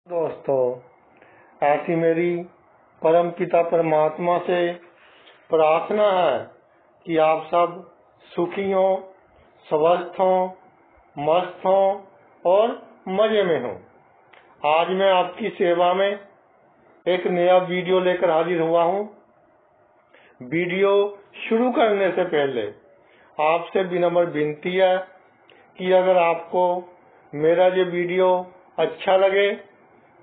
दोस्तों, ऐसी मेरी परम पिता परमात्मा से प्रार्थना है कि आप सब सुखी हों, स्वस्थ हों, मस्त हों और मजे में हों। आज मैं आपकी सेवा में एक नया वीडियो लेकर हाजिर हुआ हूँ। वीडियो शुरू करने से पहले आपसे विनम्र विनती है कि अगर आपको मेरा ये वीडियो अच्छा लगे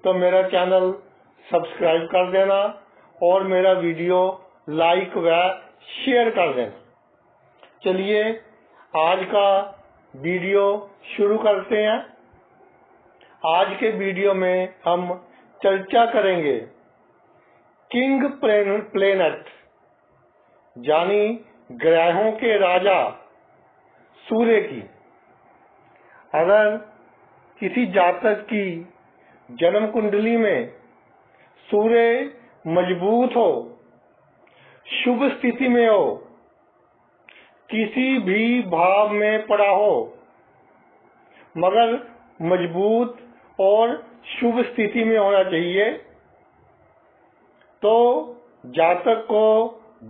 तो मेरा चैनल सब्सक्राइब कर देना और मेरा वीडियो लाइक व शेयर कर देना। चलिए आज का वीडियो शुरू करते हैं। आज के वीडियो में हम चर्चा करेंगे किंग प्लेनेट यानी ग्रहों के राजा सूर्य की। अगर किसी जातक की जन्म कुंडली में सूर्य मजबूत हो, शुभ स्थिति में हो, किसी भी भाव में पड़ा हो, मगर मजबूत और शुभ स्थिति में होना चाहिए, तो जातक को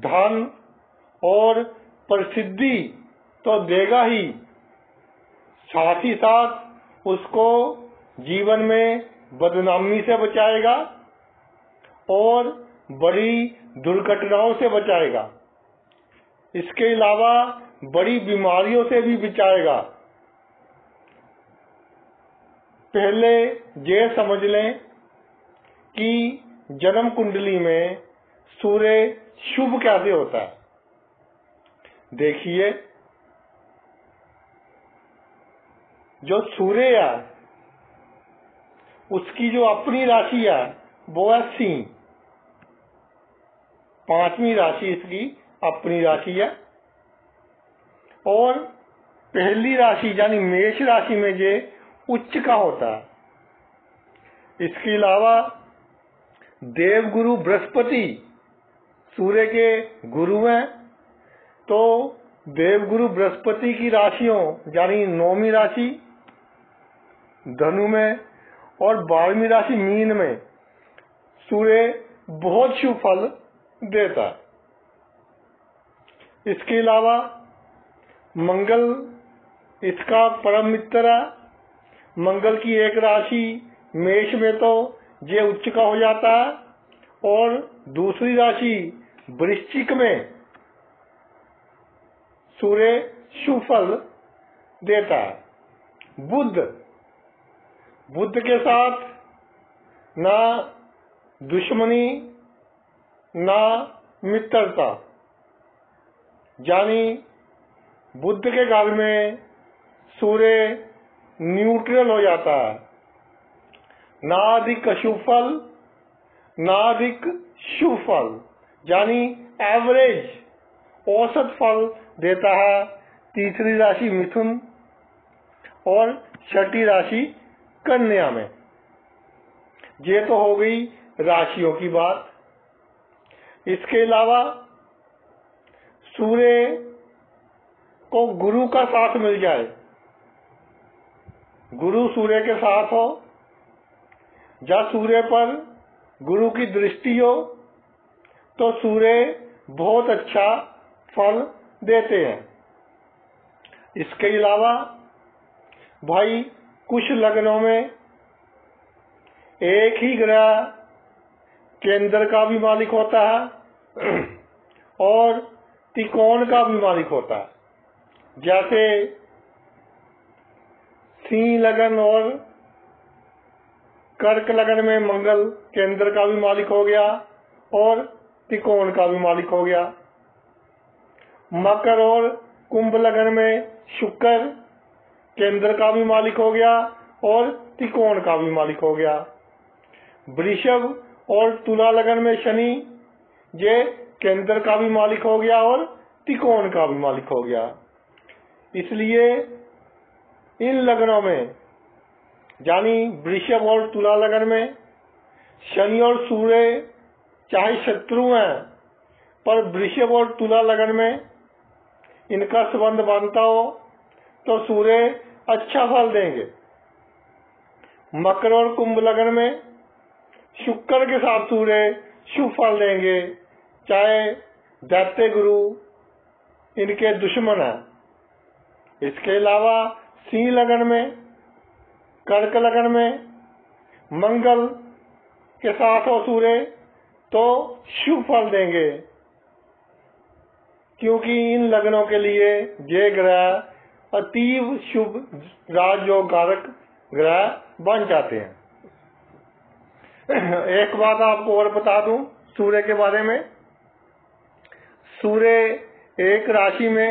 धन और प्रसिद्धि तो देगा ही, साथ ही साथ उसको जीवन में बदनामी से बचाएगा और बड़ी दुर्घटनाओं से बचाएगा। इसके अलावा बड़ी बीमारियों से भी बचाएगा। पहले ये समझ लें कि जन्म कुंडली में सूर्य शुभ कैसे होता है। देखिए, जो सूर्य है उसकी जो अपनी राशि है वो है सिंह। 5वीं राशि इसकी अपनी राशि है और पहली राशि यानी मेष राशि में ये उच्च का होता है। इसके अलावा देवगुरु बृहस्पति सूर्य के गुरु हैं, तो देवगुरु बृहस्पति की राशियों यानी 9वीं राशि धनु में और 12वीं राशि मीन में सूर्य बहुत शुभ फल देता है। इसके अलावा मंगल इसका परम मित्र है। मंगल की एक राशि मेष में तो ये उच्च का हो जाता है और दूसरी राशि वृश्चिक में सूर्य शुभ फल देता है। बुध के साथ ना दुश्मनी ना मित्रता, यानी बुध के घर में सूर्य न्यूट्रल हो जाता है। ना अधिक अशुभ फल ना अधिक शुभ फल, यानी एवरेज औसत फल देता है। तीसरी राशि मिथुन और छठी राशि कन्या में। ये तो हो गई राशियों की बात। इसके अलावा सूर्य को गुरु का साथ मिल जाए, गुरु सूर्य के साथ हो या सूर्य पर गुरु की दृष्टि हो, तो सूर्य बहुत अच्छा फल देते हैं। इसके अलावा भाई कुछ लग्नों में एक ही ग्रह केंद्र का भी मालिक होता है और त्रिकोण का भी मालिक होता है। जैसे सिंह लगन और कर्क लगन में मंगल केंद्र का भी मालिक हो गया और त्रिकोण का भी मालिक हो गया। मकर और कुंभ लगन में शुक्र केंद्र का भी मालिक हो गया और त्रिकोण का भी मालिक हो गया। वृषभ और तुला लगन में शनि ये केंद्र का भी मालिक हो गया और त्रिकोण का भी मालिक हो गया। इसलिए इन लगनों में यानी वृषभ और तुला लगन में शनि और सूर्य चाहे शत्रु हैं, पर वृषभ और तुला लगन में इनका संबंध बनता हो तो सूर्य अच्छा फल देंगे। मकर और कुंभ लग्न में शुक्र के साथ सूर्य शुभ फल देंगे, चाहे दैत्य गुरु इनके दुश्मन है। इसके अलावा सिंह लग्न में, कर्क लग्न में मंगल के साथ हो सूर्य तो शुभ फल देंगे, क्योंकि इन लग्नों के लिए ये ग्रह अतीव शुभ राजयोग कारक ग्रह बन जाते हैं। एक बात आपको और बता दूं सूर्य के बारे में। सूर्य एक राशि में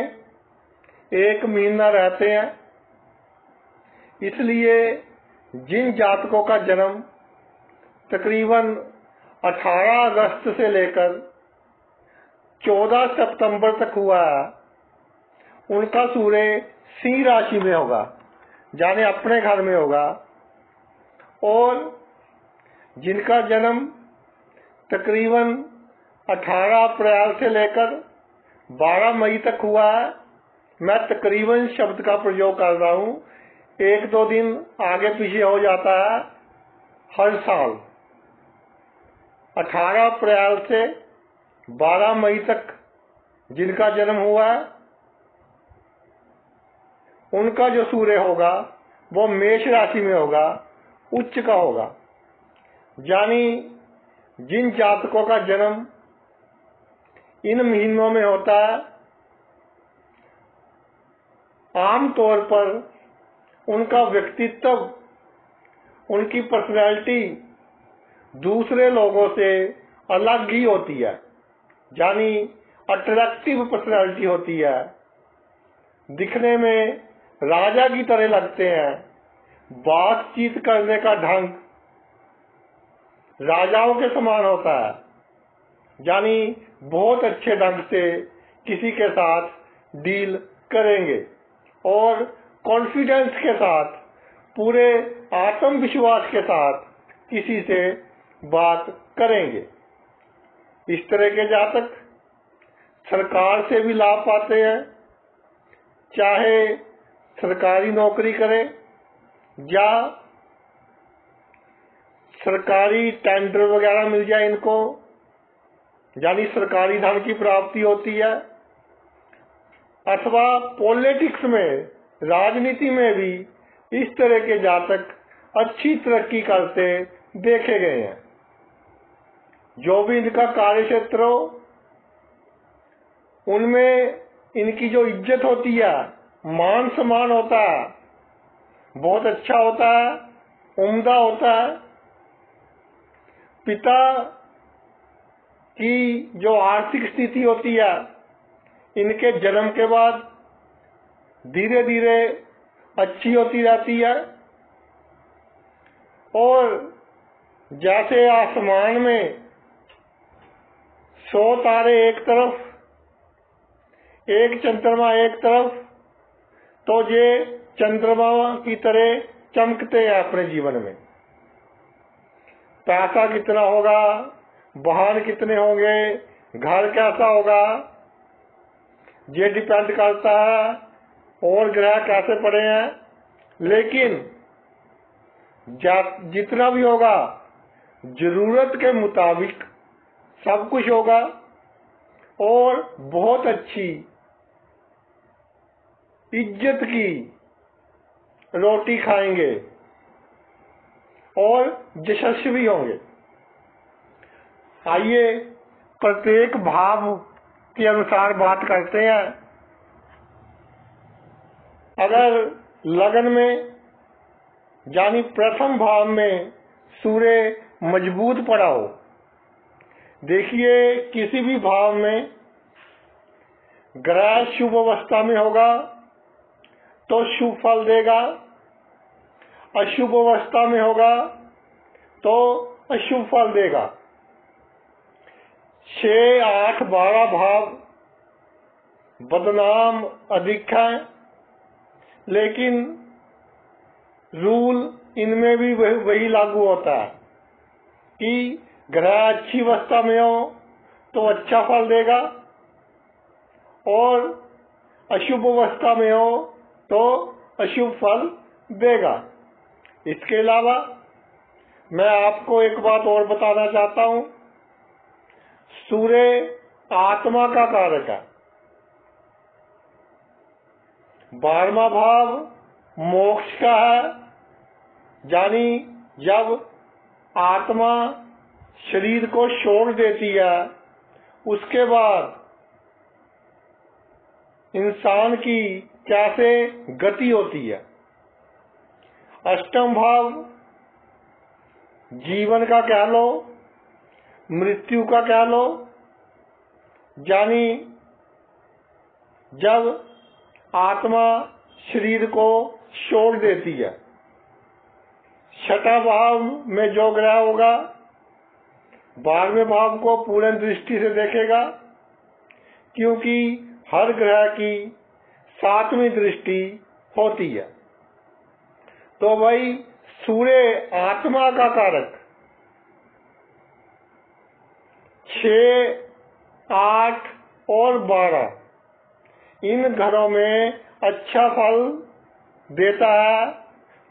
एक महीना रहते हैं, इसलिए जिन जातकों का जन्म तकरीबन 18 अगस्त से लेकर 14 सितंबर तक हुआ है, उनका सूर्य सिंह राशि में होगा, यानी अपने घर में होगा। और जिनका जन्म तकरीबन 18 अप्रैल से लेकर 12 मई तक हुआ है, मैं तकरीबन शब्द का प्रयोग कर रहा हूँ, 1-2 दिन आगे पीछे हो जाता है हर साल। 18 अप्रैल से 12 मई तक जिनका जन्म हुआ है, उनका जो सूर्य होगा वो मेष राशि में होगा, उच्च का होगा। यानी जिन जातकों का जन्म इन महीनों में होता है, आमतौर पर उनका व्यक्तित्व, उनकी पर्सनैलिटी दूसरे लोगों से अलग ही होती है, यानी अट्रैक्टिव पर्सनैलिटी होती है। दिखने में राजा की तरह लगते हैं, बातचीत करने का ढंग राजाओं के समान होता है, यानी बहुत अच्छे ढंग से किसी के साथ डील करेंगे और कॉन्फिडेंस के साथ, पूरे आत्मविश्वास के साथ किसी से बात करेंगे। इस तरह के जातक सरकार से भी लाभ पाते हैं, चाहे सरकारी नौकरी करें या सरकारी टेंडर वगैरह मिल जाए इनको, यानी सरकारी धन की प्राप्ति होती है। अथवा पॉलिटिक्स में, राजनीति में भी इस तरह के जातक अच्छी तरक्की करते देखे गए हैं। जो भी इनका कार्य क्षेत्र हो, उनमें इनकी जो इज्जत होती है, मान सम्मान होता है, बहुत अच्छा होता है, उम्दा होता है। पिता की जो आर्थिक स्थिति होती है, इनके जन्म के बाद धीरे धीरे अच्छी होती रहती है। और जैसे आसमान में 100 तारे एक तरफ, एक चंद्रमा एक तरफ, तो ये चंद्रमा की तरह चमकते हैं अपने जीवन में। पैसा कितना होगा, वाहन कितने होंगे, घर कैसा होगा, ये डिपेंड करता है और ग्रह कैसे पड़े हैं। लेकिन जितना भी होगा जरूरत के मुताबिक सब कुछ होगा और बहुत अच्छी इज्जत की रोटी खाएंगे और यशस्वी होंगे। आइए प्रत्येक भाव के अनुसार बात करते हैं। अगर लग्न में यानी प्रथम भाव में सूर्य मजबूत पड़ा हो, देखिए किसी भी भाव में ग्रह शुभ अवस्था में होगा तो शुभ फल देगा, अशुभ अवस्था में होगा तो अशुभ फल देगा। 6, 8, 12 भाव बदनाम अधिक है, लेकिन रूल इनमें भी वही लागू होता है कि ग्रह अच्छी अवस्था में हो तो अच्छा फल देगा और अशुभ अवस्था में हो तो अशुभ फल देगा। इसके अलावा मैं आपको एक बात और बताना चाहता हूं। सूर्य आत्मा का कारक है। 12वां भाव मोक्ष का है, यानी जब आत्मा शरीर को छोड़ देती है उसके बाद इंसान की कैसे गति होती है। 8वां भाव जीवन का कह लो, मृत्यु का कह लो, यानी जब आत्मा शरीर को छोड़ देती है। 6वां भाव में जो ग्रह होगा 12वें भाव को पूर्ण दृष्टि से देखेगा, क्योंकि हर ग्रह की 7वीं दृष्टि होती है। तो भाई सूर्य आत्मा का कारक 6, 8 और 12 इन घरों में अच्छा फल देता है,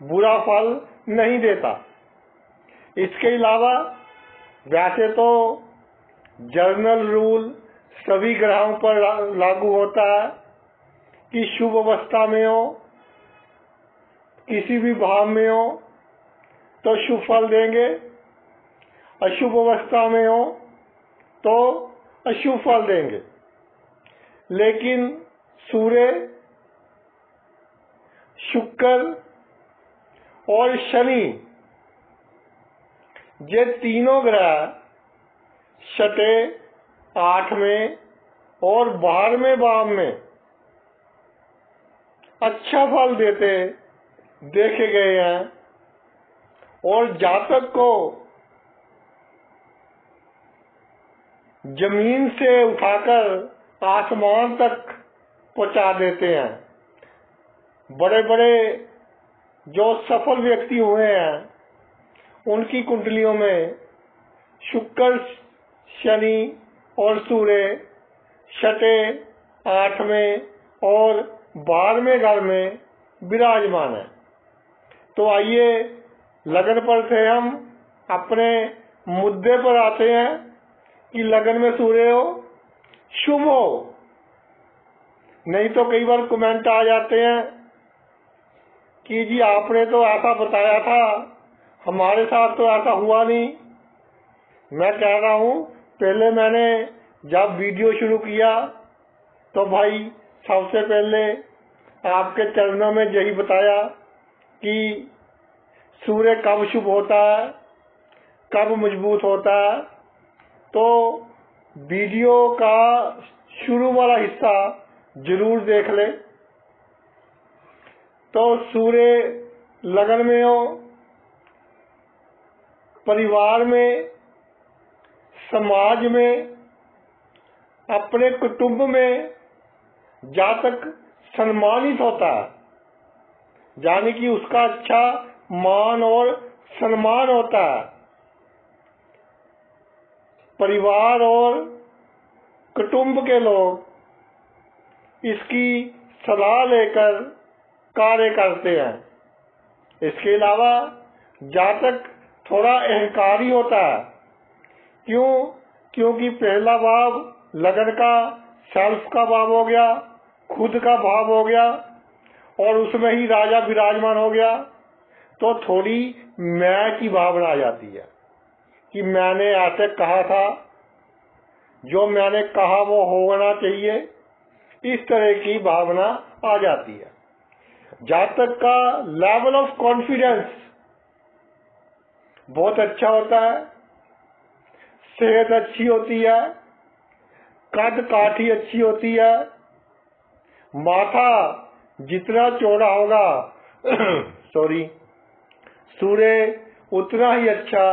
बुरा फल नहीं देता। इसके अलावा वैसे तो जनरल रूल सभी ग्रहों पर लागू होता है कि शुभ अवस्था में हो, किसी भी भाव में हो तो शुभ फल देंगे, अशुभ अवस्था में हो तो अशुभ फल देंगे। लेकिन सूर्य, शुक्र और शनि ये तीनों ग्रह 6, 8वें और 12वें भाव में अच्छा फल देते देखे गए हैं और जातक को जमीन से उठाकर आसमान तक पहुंचा देते हैं। बड़े बड़े जो सफल व्यक्ति हुए हैं उनकी कुंडलियों में शुक्र, शनि और सूर्य 6, 8वें और 12वें घर में विराजमान है। तो आइए लगन पर से हम अपने मुद्दे पर आते हैं कि लगन में सूर्य हो, शुभ हो। नहीं तो कई बार कमेंट आ जाते हैं कि जी आपने तो ऐसा बताया था, हमारे साथ तो ऐसा हुआ नहीं। मैं कह रहा हूं, पहले मैंने जब वीडियो शुरू किया तो भाई सबसे पहले आपके चरणों में यही बताया कि सूर्य कब शुभ होता है, कब मजबूत होता है। तो वीडियो का शुरू वाला हिस्सा जरूर देख ले। तो सूर्य लगन में हो, परिवार में, समाज में, अपने कुटुंब में जातक सम्मानित होता है, यानी कि उसका अच्छा मान और सम्मान होता है। परिवार और कुटुंब के लोग इसकी सलाह लेकर कार्य करते हैं। इसके अलावा जातक थोड़ा अहंकारी होता है। क्यों? क्योंकि पहला भाव लगन का सेल्फ का भाव हो गया, खुद का भाव हो गया और उसमें ही राजा विराजमान हो गया। तो थोड़ी मैं की भावना आ जाती है कि मैंने ऐसे कहा था, जो मैंने कहा वो होना चाहिए, इस तरह की भावना आ जाती है। जातक का लेवल ऑफ कॉन्फिडेंस बहुत अच्छा होता है, सेहत अच्छी होती है, कद काठी अच्छी होती है, माथा जितना चौड़ा होगा सूर्य उतना ही अच्छा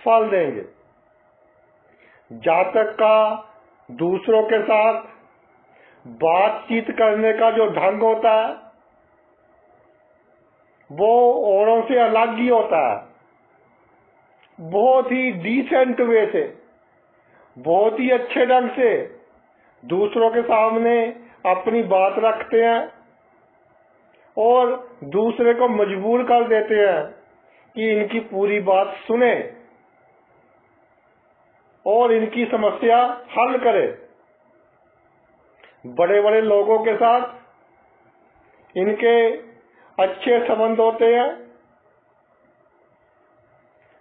फल देंगे। जातक का दूसरों के साथ बातचीत करने का जो ढंग होता है वो औरों से अलग ही होता है। बहुत ही डिसेंट वे से, बहुत ही अच्छे ढंग से दूसरों के सामने अपनी बात रखते हैं और दूसरे को मजबूर कर देते हैं कि इनकी पूरी बात सुने और इनकी समस्या हल करे। बड़े बड़े लोगों के साथ इनके अच्छे संबंध होते हैं,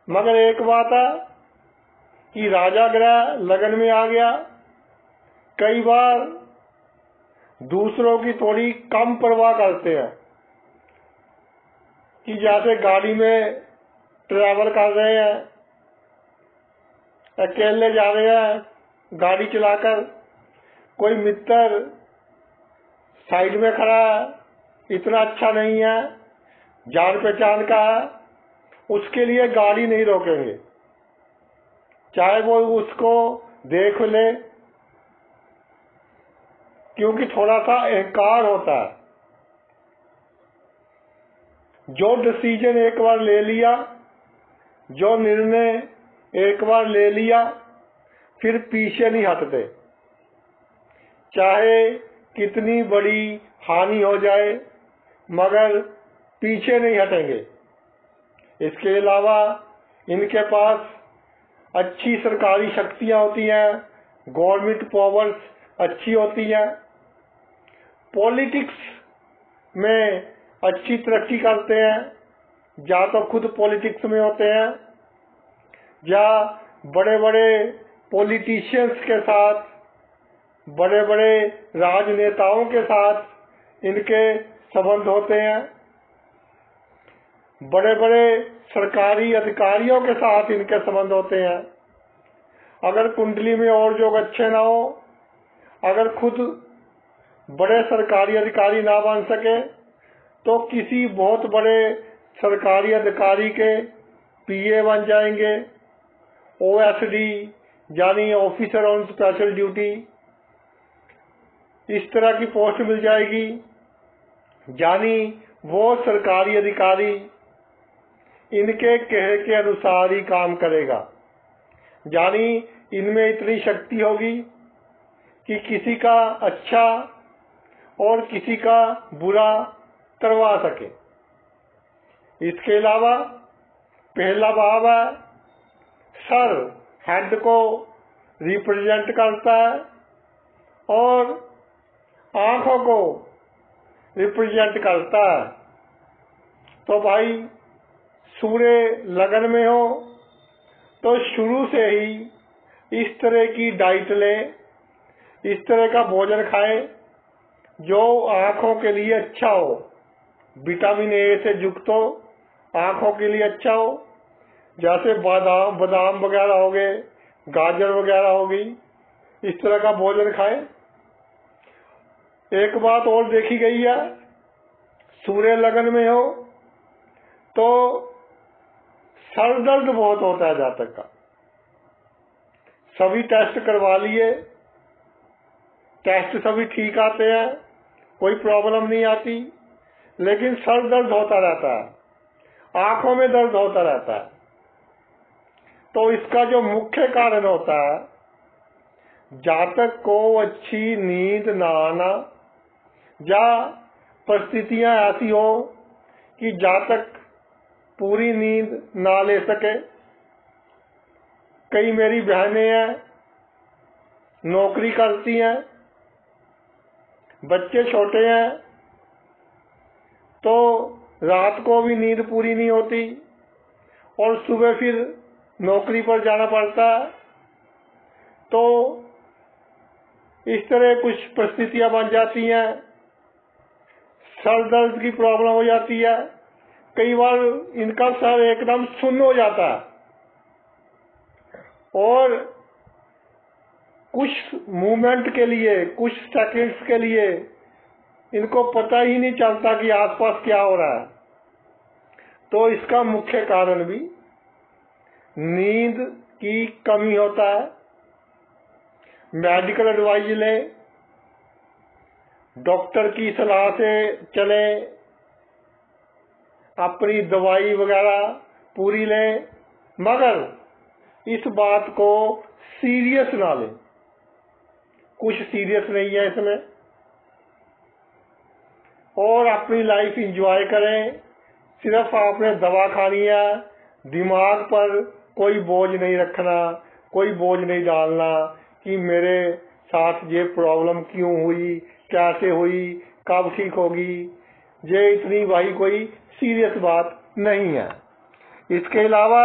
मगर एक बात है कि राजा ग्रह लगन में आ गया, कई बार दूसरों की थोड़ी कम परवाह करते हैं कि जैसे गाड़ी में ट्रैवल कर रहे हैं, अकेले जा रहे हैं गाड़ी चलाकर, कोई मित्र साइड में खड़ा है, इतना अच्छा नहीं है, जान पहचान का है, उसके लिए गाड़ी नहीं रोकेंगे, चाहे वो उसको देख ले, क्योंकि थोड़ा सा अहंकार होता है। जो डिसीजन एक बार ले लिया, जो निर्णय एक बार ले लिया, फिर पीछे नहीं हटते, चाहे कितनी बड़ी हानि हो जाए, मगर पीछे नहीं हटेंगे। इसके अलावा इनके पास अच्छी सरकारी शक्तियां होती हैं, गवर्नमेंट पावर्स अच्छी होती हैं, पॉलिटिक्स में अच्छी तरक्की करते हैं, या तो खुद पॉलिटिक्स में होते हैं या बड़े बड़े पॉलिटिशियंस के साथ, बड़े बड़े राजनेताओं के साथ इनके संबंध होते हैं, बड़े बड़े सरकारी अधिकारियों के साथ इनके संबंध होते हैं। अगर कुंडली में और योग अच्छे ना हो, अगर खुद बड़े सरकारी अधिकारी ना बन सके, तो किसी बहुत बड़े सरकारी अधिकारी के पीए बन जाएंगे, ओएसडी यानी ऑफिसर ऑन स्पेशल ड्यूटी, इस तरह की पोस्ट मिल जाएगी, यानी वो सरकारी अधिकारी इनके कहे के अनुसार ही काम करेगा, यानी इनमें इतनी शक्ति होगी कि किसी का अच्छा और किसी का बुरा करवा सके। इसके अलावा पहला भाव है सर, हेड को रिप्रेजेंट करता है और आंखों को रिप्रेजेंट करता है। तो भाई सूर्य लगन में हो तो शुरू से ही इस तरह की डाइट लें, इस तरह का भोजन खाएं जो आंखों के लिए अच्छा हो, विटामिन ए से युक्त हो, आंखों के लिए अच्छा हो, जैसे बादाम वगैरह हो गए, गाजर वगैरह हो गई, इस तरह का भोजन खाएं। एक बात और देखी गई है, सूर्य लगन में हो तो सर दर्द बहुत होता है जातक का। सभी टेस्ट करवा लिए, टेस्ट सभी ठीक आते हैं, कोई प्रॉब्लम नहीं आती, लेकिन सर दर्द होता रहता है, आंखों में दर्द होता रहता है। तो इसका जो मुख्य कारण होता है, जातक को अच्छी नींद ना आना, या परिस्थितियां ऐसी हो कि जातक पूरी नींद ना ले सके। कई मेरी बहनें हैं, नौकरी करती हैं, बच्चे छोटे हैं, तो रात को भी नींद पूरी नहीं होती और सुबह फिर नौकरी पर जाना पड़ता है। तो इस तरह कुछ परिस्थितियां बन जाती हैं, सर दर्द की प्रॉब्लम हो जाती है, कई बार इनका सर एकदम सुन्न हो जाता है और कुछ मूवमेंट के लिए, कुछ सेकंड्स के लिए इनको पता ही नहीं चलता कि आसपास क्या हो रहा है। तो इसका मुख्य कारण भी नींद की कमी होता है। मेडिकल एडवाइस लें, डॉक्टर की सलाह से चलें, अपनी दवाई वगैरह पूरी लें, मगर इस बात को सीरियस ना लें। कुछ सीरियस नहीं है इसमें, और अपनी लाइफ एंजॉय करें, सिर्फ आपने दवा खानी है, दिमाग पर कोई बोझ नहीं रखना, कोई बोझ नहीं डालना कि मेरे साथ ये प्रॉब्लम क्यों हुई, कैसे हुई, कब ठीक होगी। ये इतनी भाई कोई सीरियस बात नहीं है। इसके अलावा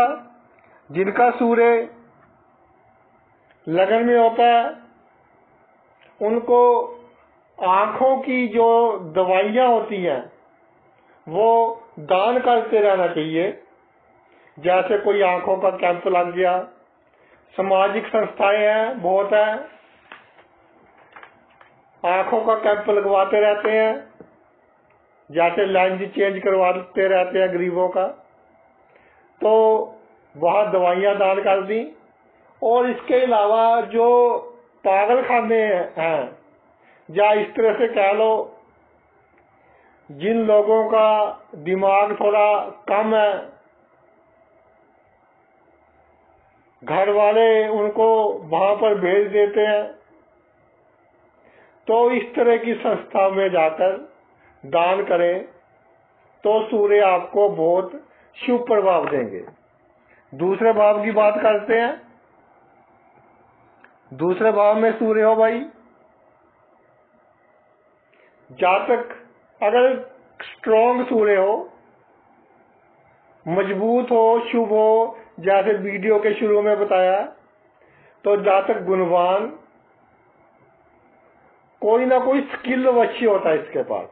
जिनका सूर्य लगन में होता है उनको आंखों की जो दवाइयाँ होती हैं वो दान करते रहना चाहिए। जैसे कोई आंखों का कैंप लग गया, सामाजिक संस्थाएं हैं बहुत हैं, आंखों का कैंप लगवाते रहते हैं, जैसे लेंस चेंज करवाते रहते हैं गरीबों का, तो वहाँ दवाइयाँ दान कर दी। और इसके अलावा जो पागल खाने हैं, या इस तरह से कह लो जिन लोगों का दिमाग थोड़ा कम है, घर वाले उनको वहां पर भेज देते हैं, तो इस तरह की संस्था में जाकर दान करें तो सूर्य आपको बहुत शुभ प्रभाव देंगे। दूसरे भाव की बात करते हैं। दूसरे भाव में सूर्य हो भाई, जातक अगर स्ट्रॉन्ग सूर्य हो, मजबूत हो, शुभ हो, जैसे वीडियो के शुरू में बताया, तो जातक गुणवान, कोई ना कोई स्किल अवश्य होता है इसके पास,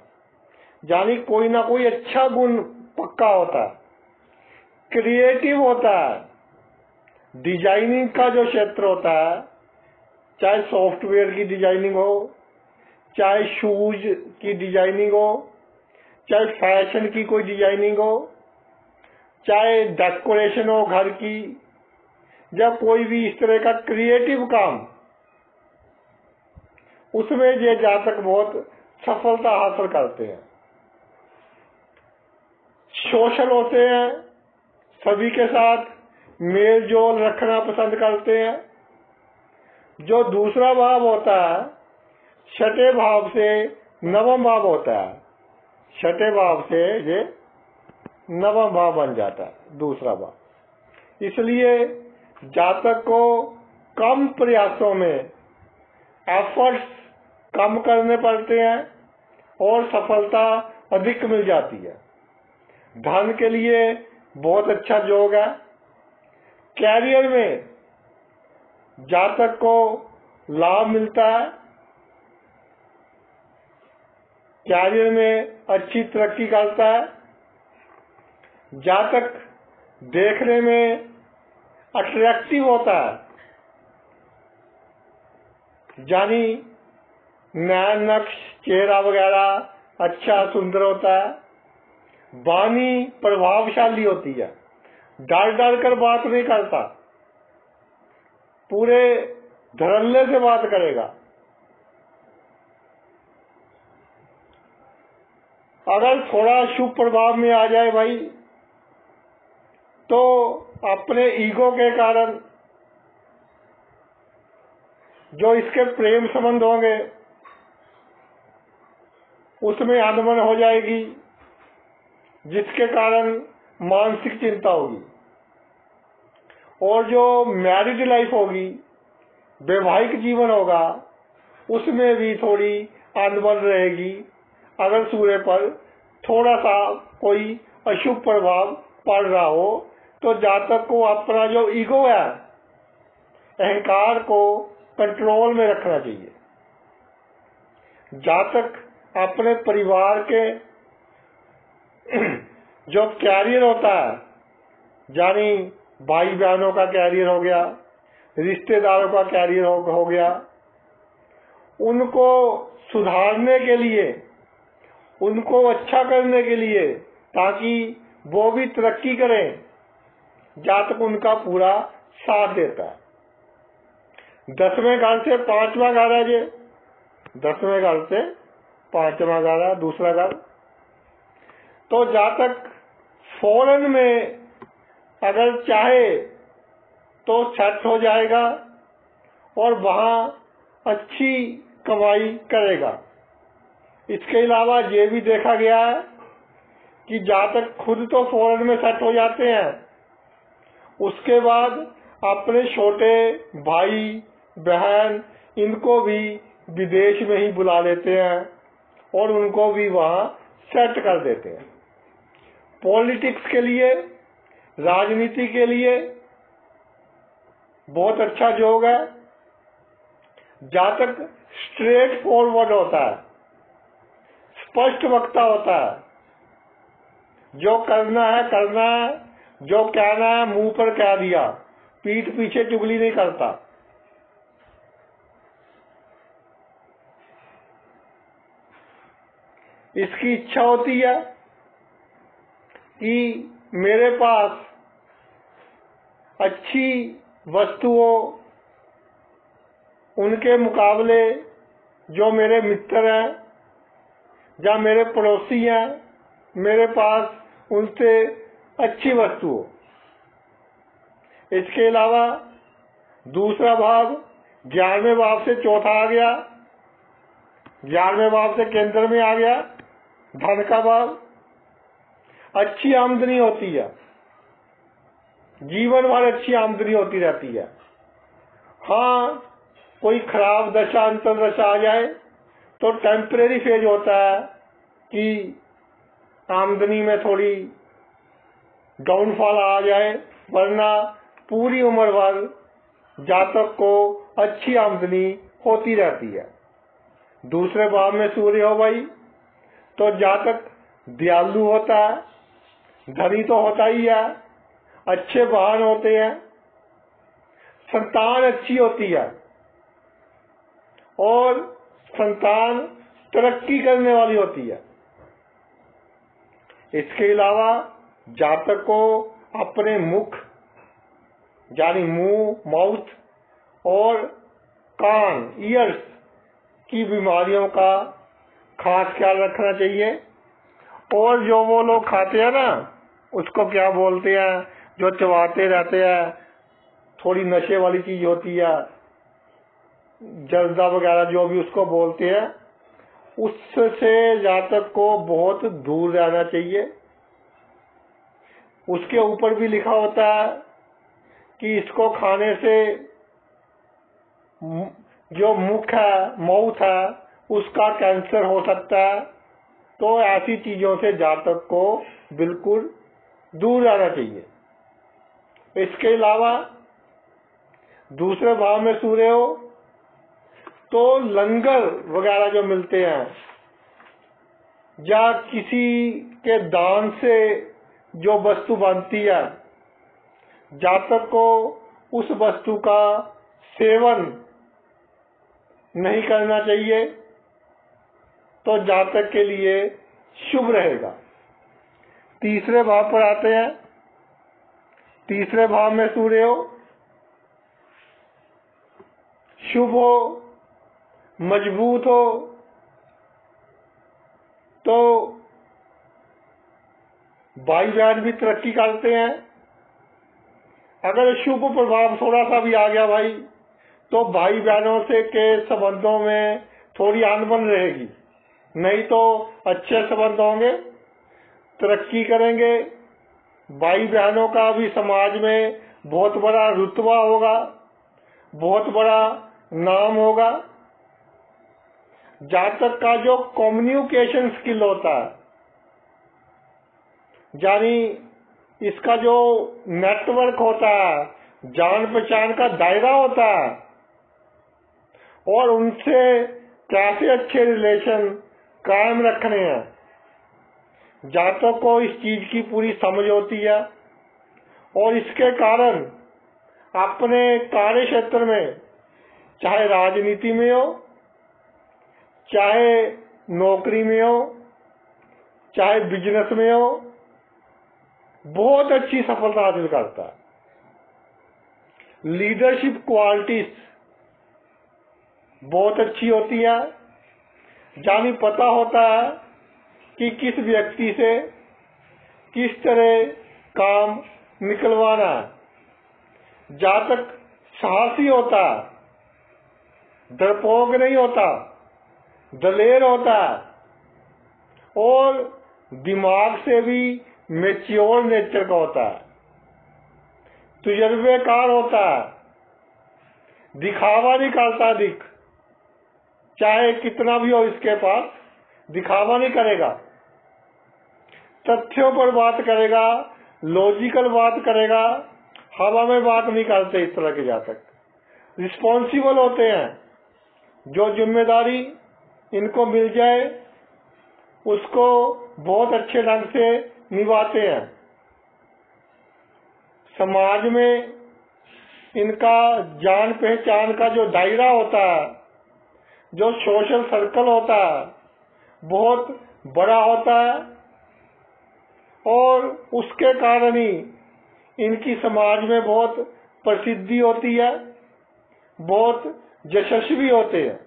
यानी कोई ना कोई अच्छा गुण पक्का होता है, क्रिएटिव होता है। डिजाइनिंग का जो क्षेत्र होता है, चाहे सॉफ्टवेयर की डिजाइनिंग हो, चाहे शूज की डिजाइनिंग हो, चाहे फैशन की कोई डिजाइनिंग हो, चाहे डेकोरेशन हो घर की, या कोई भी इस तरह का क्रिएटिव काम, उसमें ये जातक बहुत सफलता हासिल करते हैं। सोशल होते हैं, सभी के साथ मेल जोल रखना पसंद करते हैं। जो दूसरा भाव होता है, छठे भाव से नवम भाव होता है, छठे भाव से ये नवम भाव बन जाता है, दूसरा भाव। इसलिए जातक को कम प्रयासों में एफर्ट्स कम करने पड़ते हैं और सफलता अधिक मिल जाती है। धन के लिए बहुत अच्छा योग है। कैरियर में जातक को लाभ मिलता है, कैरियर में अच्छी तरक्की करता है। जातक देखने में अट्रैक्टिव होता है, यानी नैन नक्श चेहरा वगैरह अच्छा सुंदर होता है। वाणी प्रभावशाली होती है, डर डर कर बात नहीं करता, पूरे धड़ल्ले से बात करेगा। अगर थोड़ा शुभ प्रभाव में आ जाए भाई, तो अपने ईगो के कारण जो इसके प्रेम संबंध होंगे उसमें अनबन हो जाएगी, जिसके कारण मानसिक चिंता होगी। और जो मैरिड लाइफ होगी, वैवाहिक जीवन होगा, उसमें भी थोड़ी अनबन रहेगी अगर सूर्य पर थोड़ा सा कोई अशुभ प्रभाव पड़ रहा हो। तो जातक को अपना जो ईगो है, अहंकार को कंट्रोल में रखना चाहिए। जातक अपने परिवार के जो कैरियर होता है, यानी भाई बहनों का कैरियर हो गया, रिश्तेदारों का कैरियर हो गया, उनको सुधारने के लिए, उनको अच्छा करने के लिए, ताकि वो भी तरक्की करें, जातक उनका पूरा साथ देता है। 10वें घर से 5वां घर है, ये 10वें घर से 5वां घर है, दूसरा घर। तो जातक फॉरेन में अगर चाहे तो सेट हो जाएगा और वहां अच्छी कमाई करेगा। इसके अलावा ये भी देखा गया है कि जातक खुद तो फॉरेन में सेट हो जाते हैं, उसके बाद अपने छोटे भाई बहन इनको भी विदेश में ही बुला लेते हैं और उनको भी वहां सेट कर देते हैं। पॉलिटिक्स के लिए, राजनीति के लिए बहुत अच्छा योग है। जातक स्ट्रेट फॉरवर्ड होता है, स्पष्ट वक्ता होता है, जो करना है करना है, जो कहना है मुंह पर कह दिया, पीठ पीछे चुगली नहीं करता। इसकी इच्छा होती है कि मेरे पास अच्छी वस्तुओं उनके मुकाबले जो मेरे मित्र हैं या मेरे पड़ोसी हैं, मेरे पास उनसे अच्छी वस्तु हो। इसके अलावा दूसरा भाव 11वें भाव से चौथा आ गया, 11वें भाव से केंद्र में आ गया धन का भाव। अच्छी आमदनी होती है, जीवन भर अच्छी आमदनी होती रहती है। हाँ, कोई खराब दशा अंतर दशा आ जाए तो टेम्परेरी फेज होता है कि आमदनी में थोड़ी डाउनफॉल आ जाए, वरना पूरी उम्र भर जातक को अच्छी आमदनी होती रहती है। दूसरे भाव में सूर्य हो भाई तो जातक दयालु होता है, धनी तो होता ही है, अच्छे वाहन होते हैं, संतान अच्छी होती है और संतान तरक्की करने वाली होती है। इसके अलावा जातक को अपने मुख यानी मुंह, माउथ और कान, ईयर्स की बीमारियों का खास ख्याल रखना चाहिए। और जो वो लोग खाते हैं ना, उसको क्या बोलते हैं, जो चबाते रहते हैं, थोड़ी नशे वाली चीज होती है, जर्दा वगैरह जो भी उसको बोलते हैं, उससे जातक को बहुत दूर रहना चाहिए। उसके ऊपर भी लिखा होता है कि इसको खाने से जो मुख है, माउथ है, उसका कैंसर हो सकता है। तो ऐसी चीजों से जातक को बिल्कुल दूर रहना चाहिए। इसके अलावा दूसरे भाव में सूर्य हो तो लंगर वगैरह जो मिलते हैं या किसी के दान से जो वस्तु बनती है, जातक को उस वस्तु का सेवन नहीं करना चाहिए, तो जातक के लिए शुभ रहेगा। तीसरे भाव पर आते हैं। तीसरे भाव में सूर्य हो, शुभ हो, मजबूत हो, तो भाई बहन भी तरक्की करते हैं। अगर शुभ प्रभाव थोड़ा सा भी आ गया भाई, तो भाई बहनों से के संबंधों में थोड़ी अनबन रहेगी, नहीं तो अच्छे संबंध होंगे, तरक्की करेंगे। भाई बहनों का भी समाज में बहुत बड़ा रुतबा होगा, बहुत बड़ा नाम होगा। जातक का जो कम्युनिकेशन स्किल होता है, यानी इसका जो नेटवर्क होता है, जान पहचान का दायरा होता है, और उनसे कैसे अच्छे रिलेशन कायम रखने हैं, जातक को इस चीज की पूरी समझ होती है। और इसके कारण अपने कार्य क्षेत्र में, चाहे राजनीति में हो, चाहे नौकरी में हो, चाहे बिजनेस में हो, बहुत अच्छी सफलता हासिल करता है। लीडरशिप क्वालिटीज बहुत अच्छी होती है, यानी पता होता है कि किस व्यक्ति से किस तरह काम निकलवाना है। जातक साहसी होता है, डरपोक नहीं होता, दलेर होता है और दिमाग से भी मैच्योर नेचर का होता है, तजुर्बेकार होता है, दिखावा नहीं करता अधिक, चाहे कितना भी हो इसके पास दिखावा नहीं करेगा, तथ्यों पर बात करेगा, लॉजिकल बात करेगा, हवा में बात नहीं करते। इस तरह के जातक रिस्पॉन्सिबल होते हैं, जो जिम्मेदारी इनको मिल जाए उसको बहुत अच्छे ढंग से निभाते हैं। समाज में इनका जान पहचान का जो दायरा होता है, जो सोशल सर्कल होता है, बहुत बड़ा होता है और उसके कारण ही इनकी समाज में बहुत प्रसिद्धि होती है, बहुत यशस्वी होते हैं,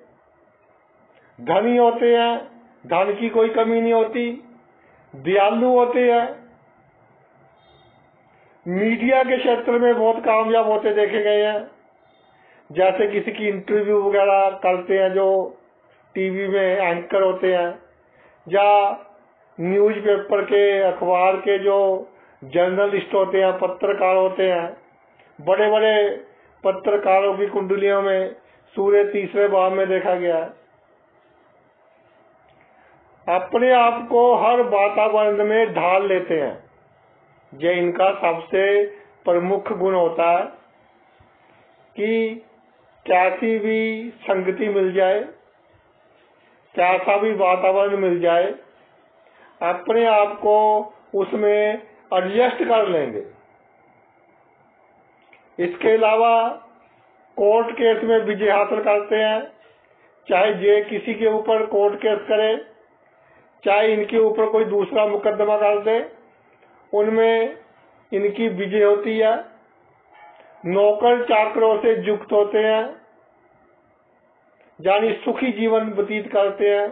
धनी होते हैं, धन की कोई कमी नहीं होती, दयालु होते हैं, मीडिया के क्षेत्र में बहुत कामयाब होते देखे गए हैं। जैसे किसी की इंटरव्यू वगैरह करते हैं, जो टीवी में एंकर होते हैं, या न्यूज़पेपर के, अखबार के जो जर्नलिस्ट होते हैं, पत्रकार होते हैं, बड़े बड़े पत्रकारों की कुंडलियों में सूर्य तीसरे भाव में देखा गया है। अपने आप को हर वातावरण में ढाल लेते हैं, ये इनका सबसे प्रमुख गुण होता है कि कैसी भी संगति मिल जाए, कैसा भी वातावरण मिल जाए, अपने आप को उसमें एडजस्ट कर लेंगे। इसके अलावा कोर्ट केस में विजय हासिल करते हैं, चाहे ये किसी के ऊपर कोर्ट केस करे, चाहे इनके ऊपर कोई दूसरा मुकदमा कर दे, उनमें इनकी विजय होती है। नौकर चाकरों से युक्त होते हैं, यानी सुखी जीवन व्यतीत करते हैं।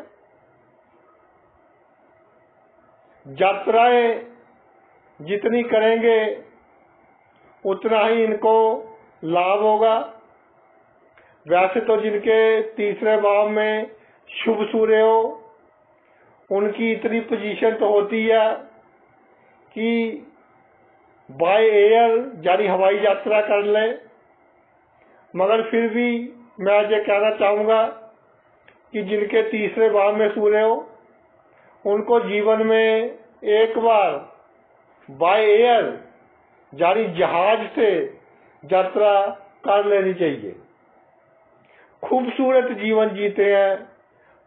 यात्राएं जितनी करेंगे उतना ही इनको लाभ होगा। वैसे तो जिनके तीसरे भाव में शुभ सूर्य हो, उनकी इतनी पोजीशन तो होती है कि बाय एयर यानी हवाई यात्रा कर ले, मगर फिर भी मैं ये कहना चाहूंगा कि जिनके तीसरे भाव में सूर्य हो, उनको जीवन में एक बार बाय एयर यानी जहाज से यात्रा कर लेनी चाहिए। खूबसूरत जीवन जीते हैं,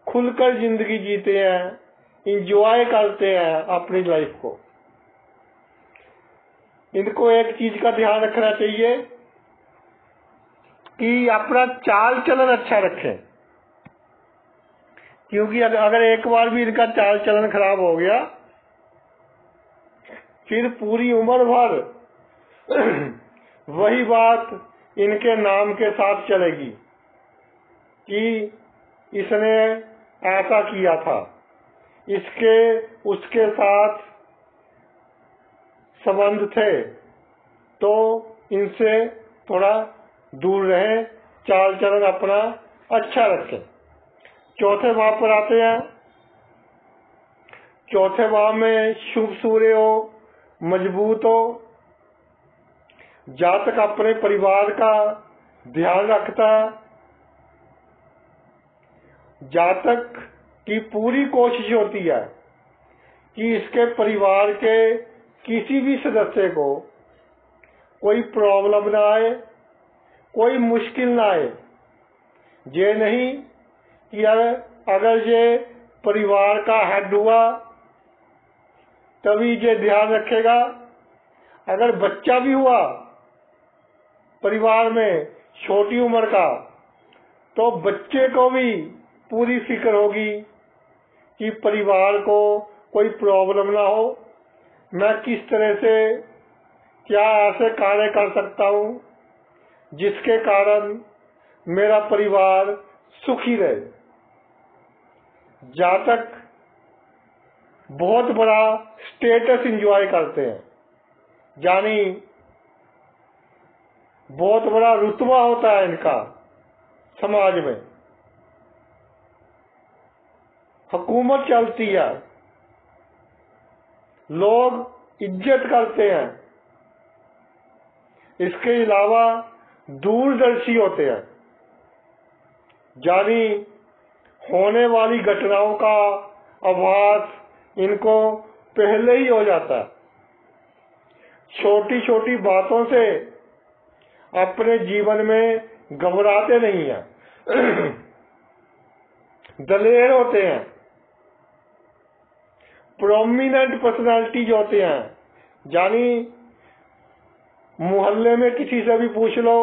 खुलकर जिंदगी जीते हैं, इंजॉय करते हैं अपनी लाइफ को। इनको एक चीज का ध्यान रखना चाहिए कि अपना चाल चलन अच्छा रखें, क्योंकि अगर एक बार भी इनका चाल चलन खराब हो गया, फिर पूरी उम्र भर वही बात इनके नाम के साथ चलेगी कि इसने ऐसा किया था, इसके उसके साथ संबंध थे, तो इनसे थोड़ा दूर रहें, चाल चलन अपना अच्छा रखें। चौथे भाव पर आते हैं। चौथे भाव में शुभ सूर्य हो, मजबूत हो, जातक अपने परिवार का ध्यान रखता है। जातक की पूरी कोशिश होती है कि इसके परिवार के किसी भी सदस्य को कोई प्रॉब्लम ना आए, कोई मुश्किल ना आए। ये नहीं कि अगर ये परिवार का हेड हुआ तभी ये ध्यान रखेगा, अगर बच्चा भी हुआ परिवार में छोटी उम्र का, तो बच्चे को भी पूरी फिक्र होगी कि परिवार को कोई प्रॉब्लम ना हो, मैं किस तरह से क्या ऐसे कार्य कर सकता हूं जिसके कारण मेरा परिवार सुखी रहे। जातक बहुत बड़ा स्टेटस एंजॉय करते हैं, यानी बहुत बड़ा रुतबा होता है इनका समाज में, हुकूमत चलती है, लोग इज्जत करते हैं। इसके अलावा दूरदर्शी होते हैं, यानी होने वाली घटनाओं का आभास इनको पहले ही हो जाता है। छोटी छोटी बातों से अपने जीवन में घबराते नहीं हैं। दलेर होते हैं। प्रोमिनेंट पर्सनालिटीज होते हैं, यानी मोहल्ले में किसी से भी पूछ लो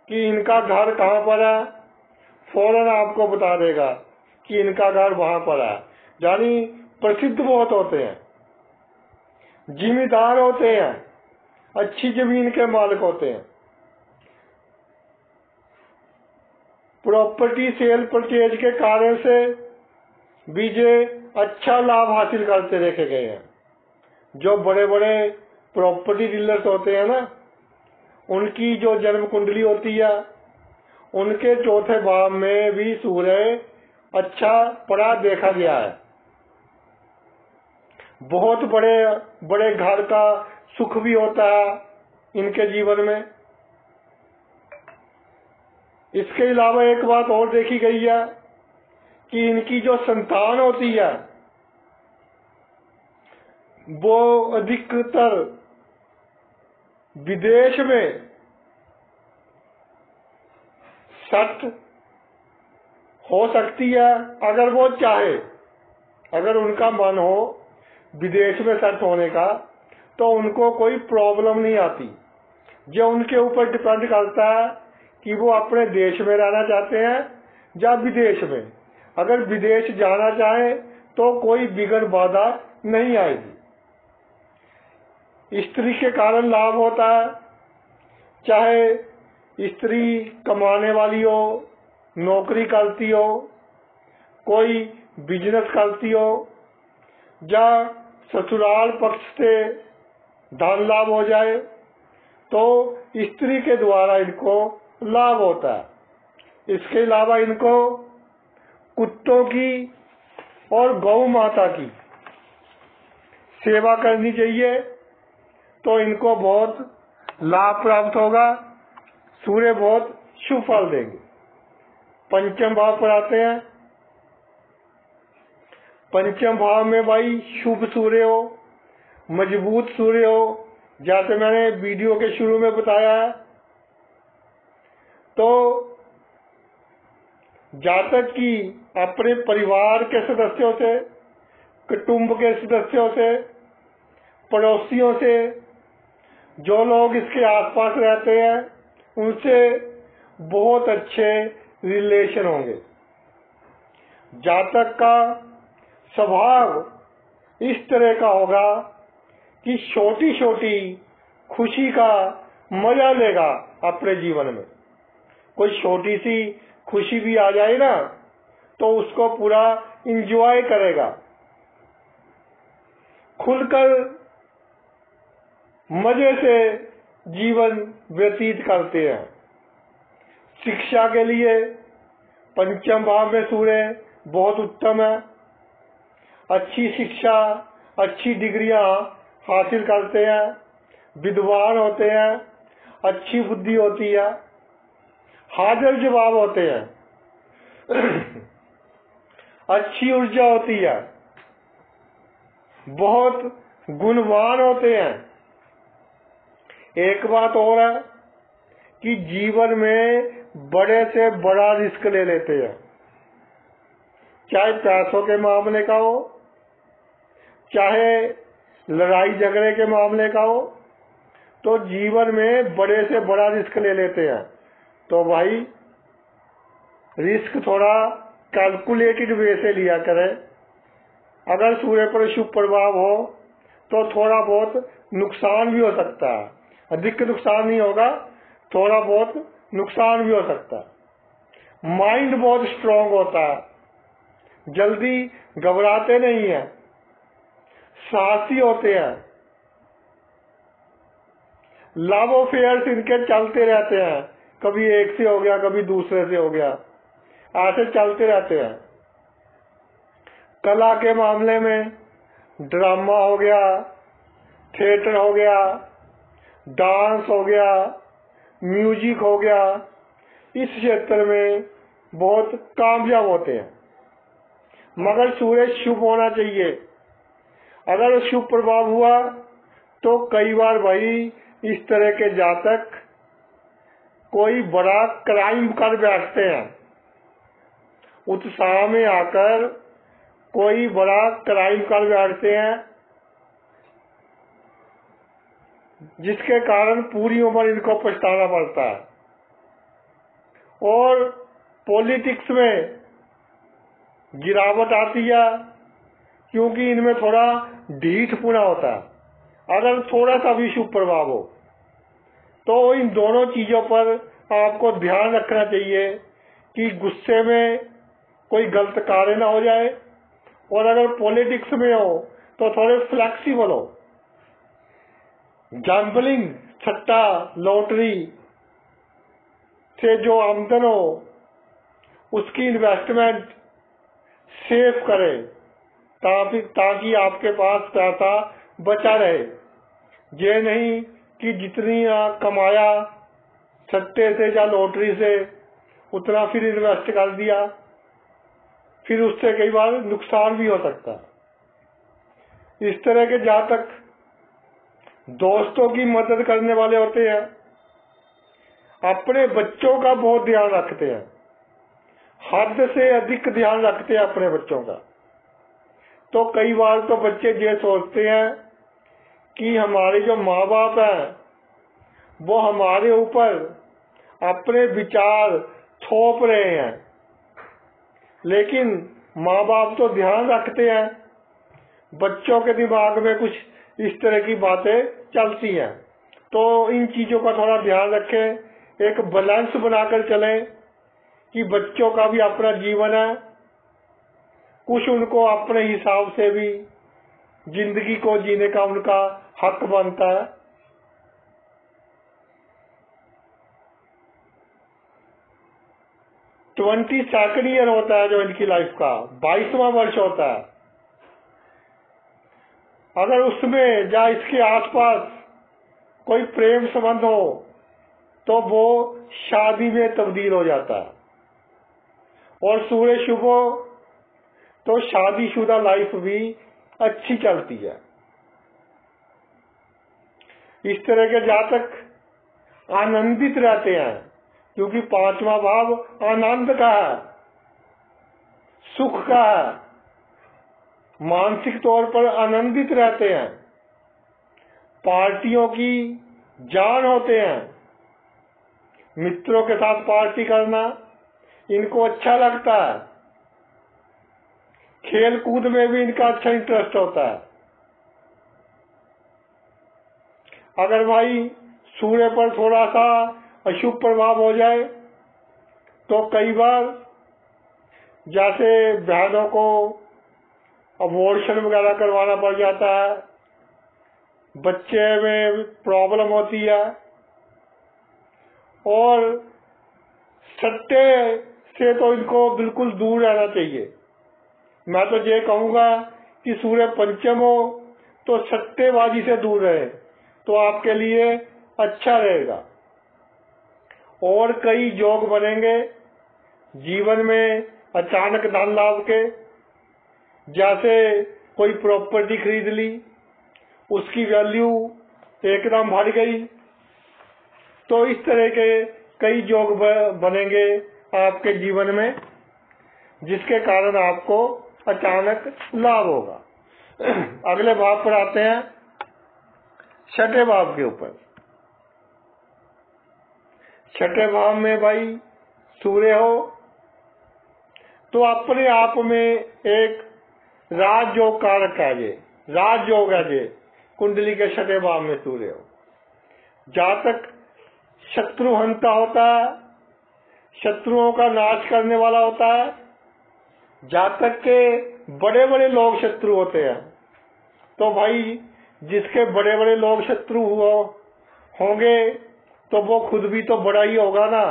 कि इनका घर कहाँ पर है, फौरन आपको बता देगा कि इनका घर वहां पर है। यानी प्रसिद्ध बहुत होते हैं, जिम्मेदार होते हैं, अच्छी जमीन के मालिक होते हैं। प्रॉपर्टी सेल परचेज के कार्य से भी ये अच्छा लाभ हासिल करते देखे गए हैं। जो बड़े बड़े प्रॉपर्टी डीलर्स होते हैं ना, उनकी जो जन्म कुंडली होती है, उनके चौथे भाव में भी सूर्य अच्छा पड़ा देखा गया है। बहुत बड़े बड़े घर का सुख भी होता है इनके जीवन में। इसके अलावा एक बात और देखी गई है कि इनकी जो संतान होती है वो अधिकतर विदेश में सेट हो सकती है, अगर वो चाहे, अगर उनका मन हो विदेश में सेट होने का, तो उनको कोई प्रॉब्लम नहीं आती। जो उनके ऊपर डिपेंड करता है कि वो अपने देश में रहना चाहते हैं या विदेश में। अगर विदेश जाना चाहे तो कोई बिगड़ बाधा नहीं आएगी। स्त्री के कारण लाभ होता है, चाहे स्त्री कमाने वाली हो, नौकरी करती हो, कोई बिजनेस करती हो, या ससुराल पक्ष से धन लाभ हो जाए, तो स्त्री के द्वारा इनको लाभ होता है। इसके अलावा इनको कुत्तों की और गौ माता की सेवा करनी चाहिए, तो इनको बहुत लाभ प्राप्त होगा। सूर्य बहुत शुभ फल देंगे। पंचम भाव पर आते हैं। पंचम भाव में भाई शुभ सूर्य हो, मजबूत सूर्य हो, जैसे मैंने वीडियो के शुरू में बताया है। तो जातक की अपने परिवार के सदस्यों से, कुटुंब के सदस्यों से, पड़ोसियों से, जो लोग इसके आसपास रहते हैं, उनसे बहुत अच्छे रिलेशन होंगे। जातक का स्वभाव इस तरह का होगा कि छोटी छोटी खुशी का मजा लेगा अपने जीवन में। कोई छोटी सी खुशी भी आ जाए ना, तो उसको पूरा इंजॉय करेगा, खुलकर मजे से जीवन व्यतीत करते हैं। शिक्षा के लिए पंचम भाव में सूर्य बहुत उत्तम है। अच्छी शिक्षा, अच्छी डिग्रियां हासिल करते हैं, विद्वान होते हैं, अच्छी बुद्धि होती है, हाजिर जवाब होते हैं, अच्छी ऊर्जा होती है, बहुत गुणवान होते हैं। एक बात और है कि जीवन में बड़े से बड़ा रिस्क ले लेते हैं, चाहे पैसों के मामले का हो, चाहे लड़ाई झगड़े के मामले का हो, तो जीवन में बड़े से बड़ा रिस्क ले लेते हैं। तो भाई रिस्क थोड़ा कैलकुलेटेड वे से लिया करें। अगर सूर्य पर शुभ प्रभाव हो तो थोड़ा बहुत नुकसान भी हो सकता है, अधिक नुकसान नहीं होगा, थोड़ा बहुत नुकसान भी हो सकता है। माइंड बहुत स्ट्रांग होता है, जल्दी घबराते नहीं है, साहसी होते हैं, लव अफेयर्स इनके चलते रहते हैं, कभी एक से हो गया, कभी दूसरे से हो गया, ऐसे चलते रहते हैं। कला के मामले में ड्रामा हो गया, थिएटर हो गया, डांस हो गया, म्यूजिक हो गया, इस क्षेत्र में बहुत कामयाब होते हैं। मगर सूर्य शुभ होना चाहिए। अगर शुभ प्रभाव हुआ तो कई बार भाई इस तरह के जातक कोई बड़ा क्राइम कर बैठते हैं। उत्साह में आकर कोई बड़ा क्राइम कर बैठते हैं, जिसके कारण पूरी उम्र इनको पछताना पड़ता है। और पॉलिटिक्स में गिरावट आती है, क्योंकि इनमें थोड़ा ढीठपुना होता है। अगर थोड़ा सा भी शुभ प्रभाव हो तो इन दोनों चीजों पर आपको ध्यान रखना चाहिए कि गुस्से में कोई गलत कार्य ना हो जाए, और अगर पॉलिटिक्स में हो तो थोड़े फ्लेक्सिबल हो। गैम्बलिंग, सट्टा, लॉटरी से जो आमदन हो उसकी इन्वेस्टमेंट सेफ करें, ताकि आपके पास पैसा बचा रहे। ये नहीं कि जितनी कमाया सट्टे से या लॉटरी से उतना फिर इन्वेस्ट कर दिया, फिर उससे कई बार नुकसान भी हो सकता है। इस तरह के जातक दोस्तों की मदद करने वाले होते हैं, अपने बच्चों का बहुत ध्यान रखते हैं, हद से अधिक ध्यान रखते हैं अपने बच्चों का। तो कई बार तो बच्चे ये सोचते हैं कि हमारे जो माँ बाप हैं वो हमारे ऊपर अपने विचार थोप रहे हैं, लेकिन माँ बाप तो ध्यान रखते हैं, बच्चों के दिमाग में कुछ इस तरह की बातें चलती हैं। तो इन चीजों का थोड़ा ध्यान रखें, एक बैलेंस बनाकर चलें कि बच्चों का भी अपना जीवन है, कुछ उनको अपने हिसाब से भी जिंदगी को जीने का उनका हक बनता है। सेकंड ईयर होता है जो इनकी लाइफ का 22वां वर्ष होता है। अगर उसमें या इसके आसपास कोई प्रेम संबंध हो तो वो शादी में तब्दील हो जाता है, और सूर्य शुभ हो तो शादीशुदा लाइफ भी अच्छी चलती है। इस तरह के जातक आनंदित रहते हैं, क्योंकि 5वां भाव आनंद का है, सुख का है, मानसिक तौर पर आनंदित रहते हैं, पार्टियों की जान होते हैं, मित्रों के साथ पार्टी करना इनको अच्छा लगता है, खेल कूद में भी इनका अच्छा इंटरेस्ट होता है। अगर भाई सूर्य पर थोड़ा सा अशुभ प्रभाव हो जाए तो कई बार जैसे बहनों को अबॉर्शन वगैरह करवाना पड़ जाता है, बच्चे में प्रॉब्लम होती है, और सट्टे से तो इनको बिल्कुल दूर रहना चाहिए। मैं तो ये कहूंगा कि सूर्य पंचम हो तो सट्टेबाजी से दूर रहे तो आपके लिए अच्छा रहेगा। और कई योग बनेंगे जीवन में अचानक धन लाभ के, जैसे कोई प्रॉपर्टी खरीद ली, उसकी वैल्यू एकदम बढ़ गई, तो इस तरह के कई योग बनेंगे आपके जीवन में, जिसके कारण आपको अचानक लाभ होगा। अगले भाव पर आते हैं, छठे भाव के ऊपर। छठे भाव में भाई सूर्य हो तो अपने आप में एक राजयोग कारक है, ये राजयोग है, ये कुंडली के छठे भाव में सूर्य हो। जातक शत्रुहंता होता है, शत्रुओं का नाश करने वाला होता है। जातक के बड़े बड़े लोग शत्रु होते हैं, तो भाई जिसके बड़े बड़े लोग शत्रु होंगे तो वो खुद भी तो बड़ा ही होगा ना,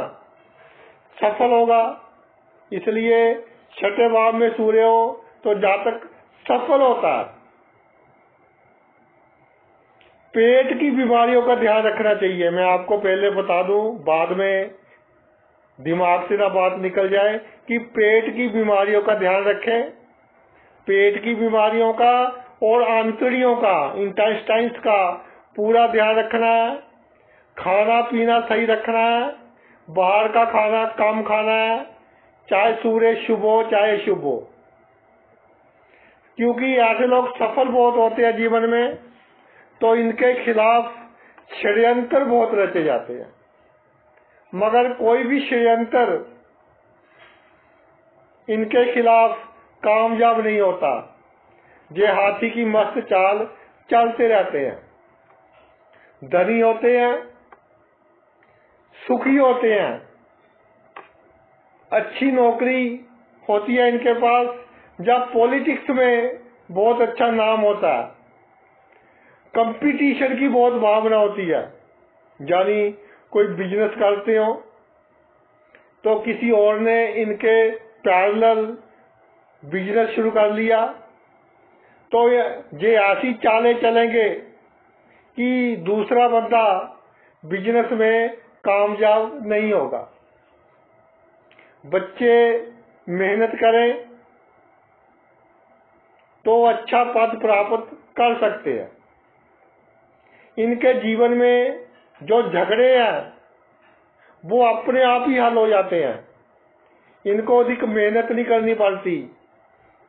सफल होगा। इसलिए छठे भाव में सूर्य हो तो जातक सफल होता है। पेट की बीमारियों का ध्यान रखना चाहिए। मैं आपको पहले बता दूं, बाद में दिमाग से ना बात निकल जाए, कि पेट की बीमारियों का ध्यान रखें। पेट की बीमारियों का और आंतड़ियों का, इंटेस्टाइन्स का पूरा ध्यान रखना है। खाना पीना सही रखना है। बाहर का खाना कम खाना है, चाहे सूर्य शुभ हो चाहे शुभ हो, क्योंकि ऐसे लोग सफल बहुत होते हैं जीवन में, तो इनके खिलाफ षड्यंत्र बहुत रचे जाते हैं, मगर कोई भी षड्यंत्र इनके खिलाफ कामयाब नहीं होता। ये हाथी की मस्त चाल चलते रहते हैं, धनी होते हैं, सुखी होते हैं, अच्छी नौकरी होती है इनके पास। जब पॉलिटिक्स में बहुत अच्छा नाम होता है, कंपटीशन की बहुत भावना होती है, यानी कोई बिजनेस करते हो तो किसी और ने इनके पैरेलल बिजनेस शुरू कर लिया, तो ये ऐसी चालें चलेंगे कि दूसरा बंदा बिजनेस में कामयाब नहीं होगा। बच्चे मेहनत करें तो अच्छा पद प्राप्त कर सकते हैं। इनके जीवन में जो झगड़े हैं वो अपने आप ही हल हो जाते हैं। इनको अधिक मेहनत नहीं करनी पड़ती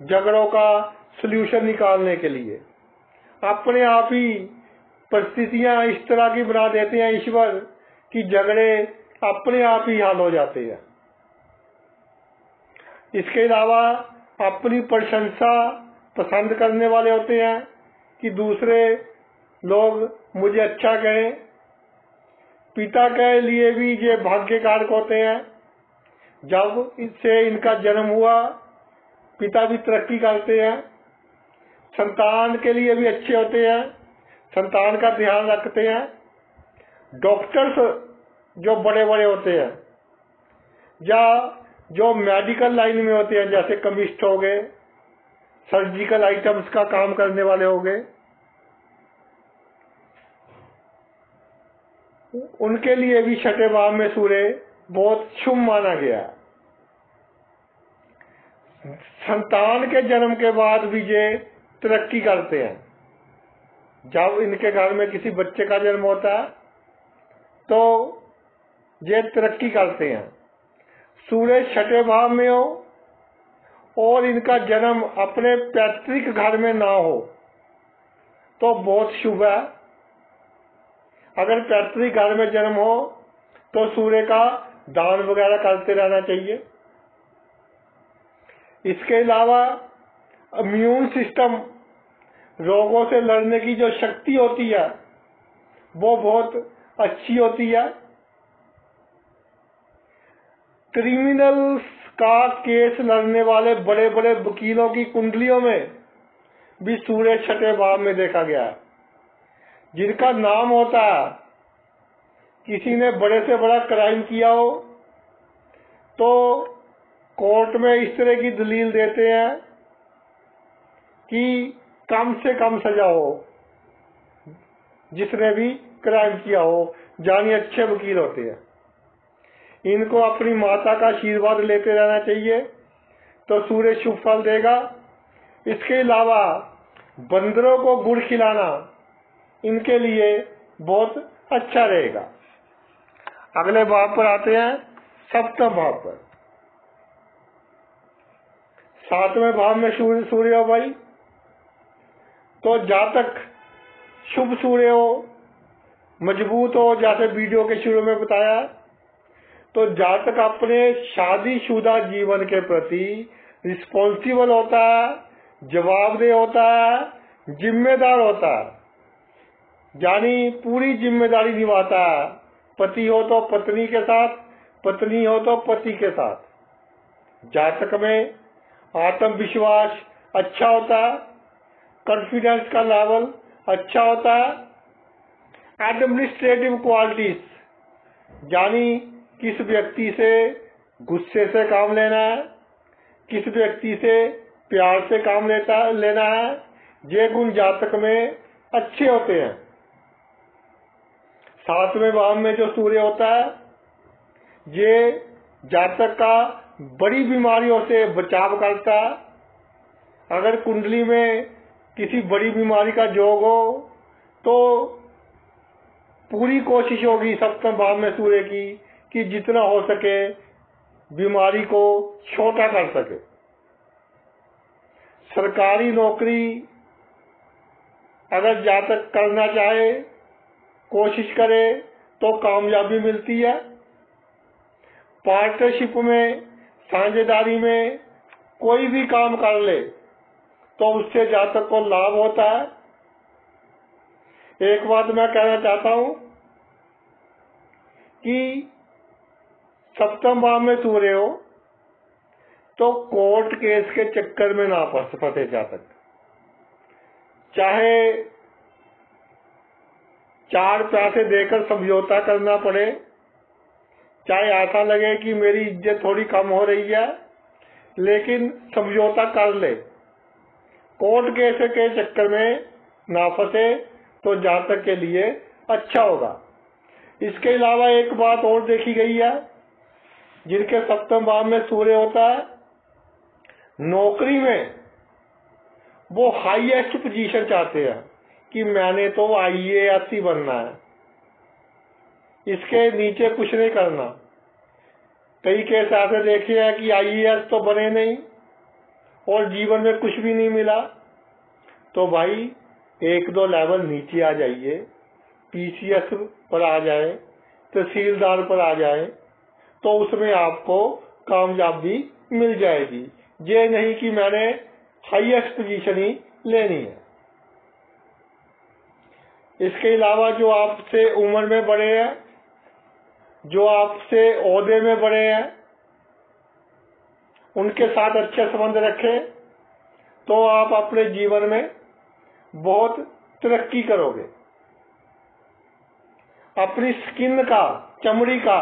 झगड़ों का सलूशन निकालने के लिए। अपने आप ही परिस्थितियां इस तरह की बना देते हैं ईश्वर कि झगड़े अपने आप ही हल हो जाते हैं। इसके अलावा अपनी प्रशंसा पसंद करने वाले होते हैं कि दूसरे लोग मुझे अच्छा कहें। पिता के लिए भी ये भाग्य कारक होते हैं। जब इससे इनका जन्म हुआ, पिता भी तरक्की करते हैं। संतान के लिए भी अच्छे होते हैं, संतान का ध्यान रखते हैं। डॉक्टर्स जो बड़े बड़े होते हैं या जो मेडिकल लाइन में होते हैं, जैसे केमिस्ट हो गए, सर्जिकल आइटम्स का काम करने वाले हो गए, उनके लिए भी छठे भाव में सूर्य बहुत शुभ माना गया। संतान के जन्म के बाद भी ये तरक्की करते हैं। जब इनके घर में किसी बच्चे का जन्म होता है तो ये तरक्की करते हैं। सूर्य छठे भाव में हो और इनका जन्म अपने पैतृक घर में ना हो तो बहुत शुभ है। अगर पैतृक घर में जन्म हो तो सूर्य का दान वगैरह करते रहना चाहिए। इसके अलावा इम्यून सिस्टम, रोगों से लड़ने की जो शक्ति होती है वो बहुत अच्छी होती है। क्रिमिनल्स का केस लड़ने वाले बड़े बड़े वकीलों की कुंडलियों में भी सूर्य छठे भाव में देखा गया है। जिनका नाम होता है, किसी ने बड़े से बड़ा क्राइम किया हो तो कोर्ट में इस तरह की दलील देते हैं कि कम से कम सजा हो, जिसने भी क्राइम किया हो, जानी अच्छे वकील होते हैं। इनको अपनी माता का आशीर्वाद लेते रहना चाहिए तो सूर्य शुभ फल देगा। इसके अलावा बंदरों को गुड़ खिलाना इनके लिए बहुत अच्छा रहेगा। अगले भाव पर आते हैं, सप्तम भाव पर। सातवें भाव में सूर्य हो भाई, तो जातक शुभ सूर्य हो, मजबूत हो, जैसे वीडियो के शुरू में बताया, तो जातक अपने शादीशुदा जीवन के प्रति रिस्पॉन्सिबल होता है, जवाबदेह होता है, जिम्मेदार होता है, यानी पूरी जिम्मेदारी निभाता है। पति हो तो पत्नी के साथ, पत्नी हो तो पति के साथ। जातक में आत्मविश्वास अच्छा होता है, कॉन्फिडेंस का लेवल अच्छा होता है। एडमिनिस्ट्रेटिव क्वालिटीज, यानी किस व्यक्ति से गुस्से से काम लेना है, किस व्यक्ति से प्यार से काम लेना है, ये गुण जातक में अच्छे होते हैं। 7वें भाव में जो सूर्य होता है ये जातक का बड़ी बीमारियों से बचाव करता है। अगर कुंडली में किसी बड़ी बीमारी का योग हो तो पूरी कोशिश होगी 7वें भाव में सूर्य की कि जितना हो सके बीमारी को छोटा कर सके। सरकारी नौकरी अगर जातक करना चाहे, कोशिश करे तो कामयाबी मिलती है। पार्टनरशिप में, साझेदारी में कोई भी काम कर ले तो उससे जातक को लाभ होता है। एक बात मैं कहना चाहता हूं कि 7वें भाव में सूर्य हो तो कोर्ट केस के चक्कर में ना फंसे जातक। चाहे 4 पैसे देकर समझौता करना पड़े, चाहे ऐसा लगे कि मेरी इज्जत थोड़ी कम हो रही है, लेकिन समझौता कर ले। कोर्ट केस के चक्कर में ना फंसे तो जातक के लिए अच्छा होगा। इसके अलावा एक बात और देखी गई है, जिनके 7वें भाव में सूर्य होता है, नौकरी में वो हाईएस्ट पोजीशन चाहते हैं कि मैंने तो IAS ही बनना है, इसके नीचे कुछ नहीं करना। कई केस ऐसे देखे हैं कि IAS तो बने नहीं और जीवन में कुछ भी नहीं मिला। तो भाई 1-2 लेवल नीचे आ जाइए, PCS पर आ जाए, तहसीलदार पर आ जाए, तो उसमें आपको कामयाबी मिल जाएगी। ये नहीं कि मैंने हाईएस्ट पोजीशन ही लेनी है। इसके अलावा जो आपसे उम्र में बड़े हैं, जो आपसे ओहदे में बड़े हैं, उनके साथ अच्छे संबंध रखें तो आप अपने जीवन में बहुत तरक्की करोगे। अपनी स्किन का, चमड़ी का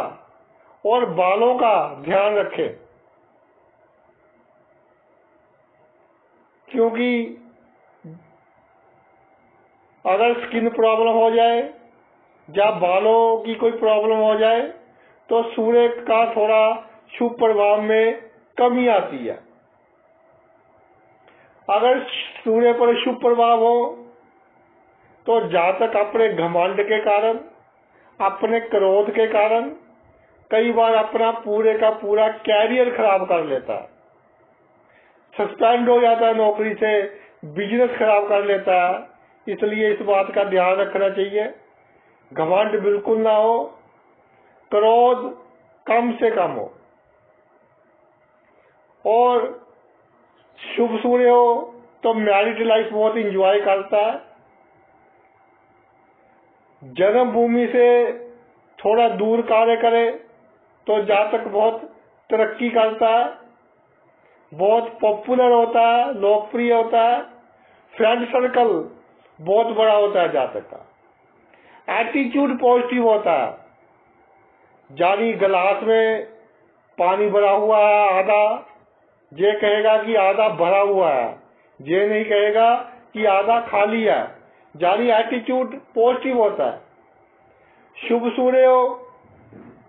और बालों का ध्यान रखें, क्योंकि अगर स्किन प्रॉब्लम हो जाए या बालों की कोई प्रॉब्लम हो जाए तो सूर्य का थोड़ा शुभ प्रभाव में कमी आती है। अगर सूर्य पर शुभ प्रभाव हो तो जातक अपने घमंड के कारण, अपने क्रोध के कारण कई बार अपना पूरे का पूरा कैरियर खराब कर लेता है, सस्पेंड हो जाता है नौकरी से, बिजनेस खराब कर लेता है। इसलिए इस बात का ध्यान रखना चाहिए, घमंड बिल्कुल ना हो, क्रोध कम से कम हो, और शुभ सूर्य हो तो मैरिड लाइफ बहुत इंजॉय करता है। जन्मभूमि से थोड़ा दूर कार्य करे तो जातक बहुत तरक्की करता है, बहुत पॉपुलर होता है, लोकप्रिय होता है, फ्रेंड सर्कल बहुत बड़ा होता है जातक का, एटीट्यूड पॉजिटिव होता है। जानी गिलास में पानी भरा हुआ है आधा, ये कहेगा कि आधा भरा हुआ है, ये नहीं कहेगा कि आधा खाली है। जानी एटीट्यूड पॉजिटिव होता है। शुभ सूर्य हो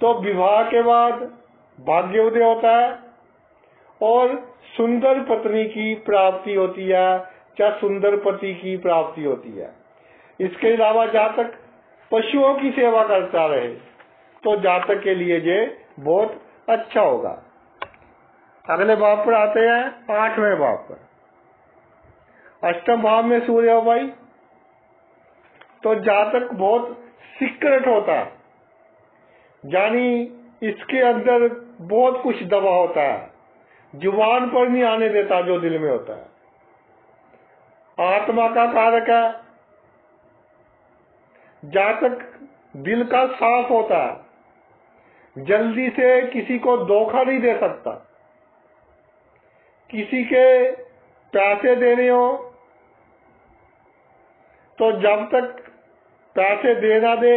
तो विवाह के बाद भाग्योदय होता है और सुंदर पत्नी की प्राप्ति होती है, चाहे सुंदर पति की प्राप्ति होती है। इसके अलावा जातक पशुओं की सेवा करता रहे तो जातक के लिए ये बहुत अच्छा होगा। अगले भाव पर आते हैं, 8वें भाव पर। 8वें भाव में सूर्य हो भाई तो जातक बहुत सीक्रेट होता है, यानी इसके अंदर बहुत कुछ दबा होता है, जुबान पर नहीं आने देता जो दिल में होता है। आत्मा का कारक है, जातक दिल का साफ होता है, जल्दी से किसी को धोखा नहीं दे सकता। किसी के पैसे देने हो तो जब तक पैसे दे ना दे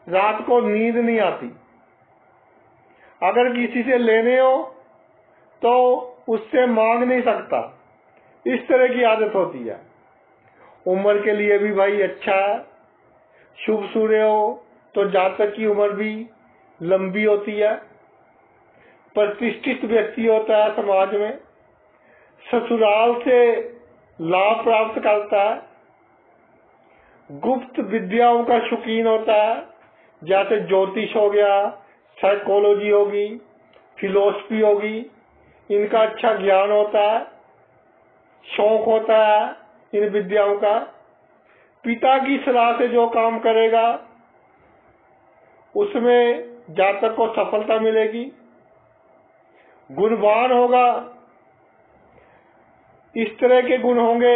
रात को नींद नहीं आती। अगर किसी से लेने हो तो उससे मांग नहीं सकता, इस तरह की आदत होती है। उम्र के लिए भी भाई अच्छा है, शुभ सूर्य हो तो जातक की उम्र भी लंबी होती है, प्रतिष्ठित व्यक्ति होता है समाज में, ससुराल से लाभ प्राप्त करता है, गुप्त विद्याओं का शौकीन होता है, जैसे ज्योतिष हो गया, साइकोलॉजी होगी, फिलोसफी होगी, इनका अच्छा ज्ञान होता है, शौक होता है इन विद्याओं का। पिता की सलाह से जो काम करेगा उसमें जातक को सफलता मिलेगी। गुणवान होगा, इस तरह के गुण होंगे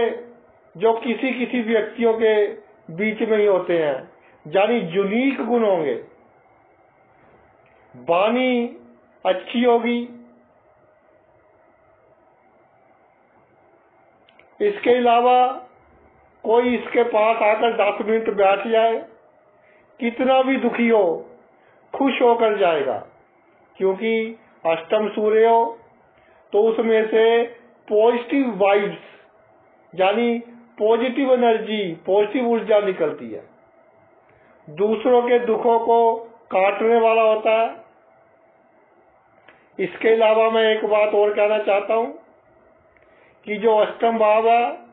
जो किसी किसी व्यक्तियों के बीच में ही होते हैं, यानी यूनिक गुण होंगे। वाणी अच्छी होगी। इसके अलावा कोई इसके पास आकर 10 मिनट बैठ जाए, कितना भी दुखी हो खुश होकर जाएगा, क्योंकि अष्टम सूर्य हो तो उसमें से पॉजिटिव वाइब्स यानी पॉजिटिव एनर्जी, पॉजिटिव ऊर्जा निकलती है, दूसरों के दुखों को काटने वाला होता है। इसके अलावा मैं एक बात और कहना चाहता हूं कि जो अष्टम भाव है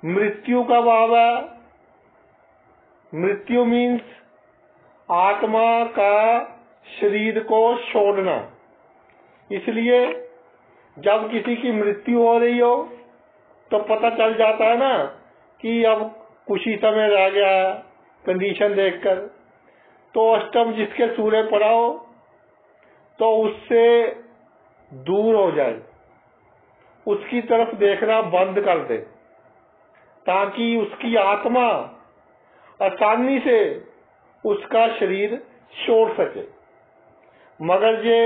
मृत्यु का भाव है। मृत्यु मीन्स आत्मा का शरीर को छोड़ना। इसलिए जब किसी की मृत्यु हो रही हो तो पता चल जाता है ना कि अब कुछ ही समय रह गया है, कंडीशन देखकर। तो अष्टम जिसके सूर्य पड़ा हो तो उससे दूर हो जाए, उसकी तरफ देखना बंद कर दे, ताकि उसकी आत्मा आसानी से उसका शरीर छोड़ सके। मगर ये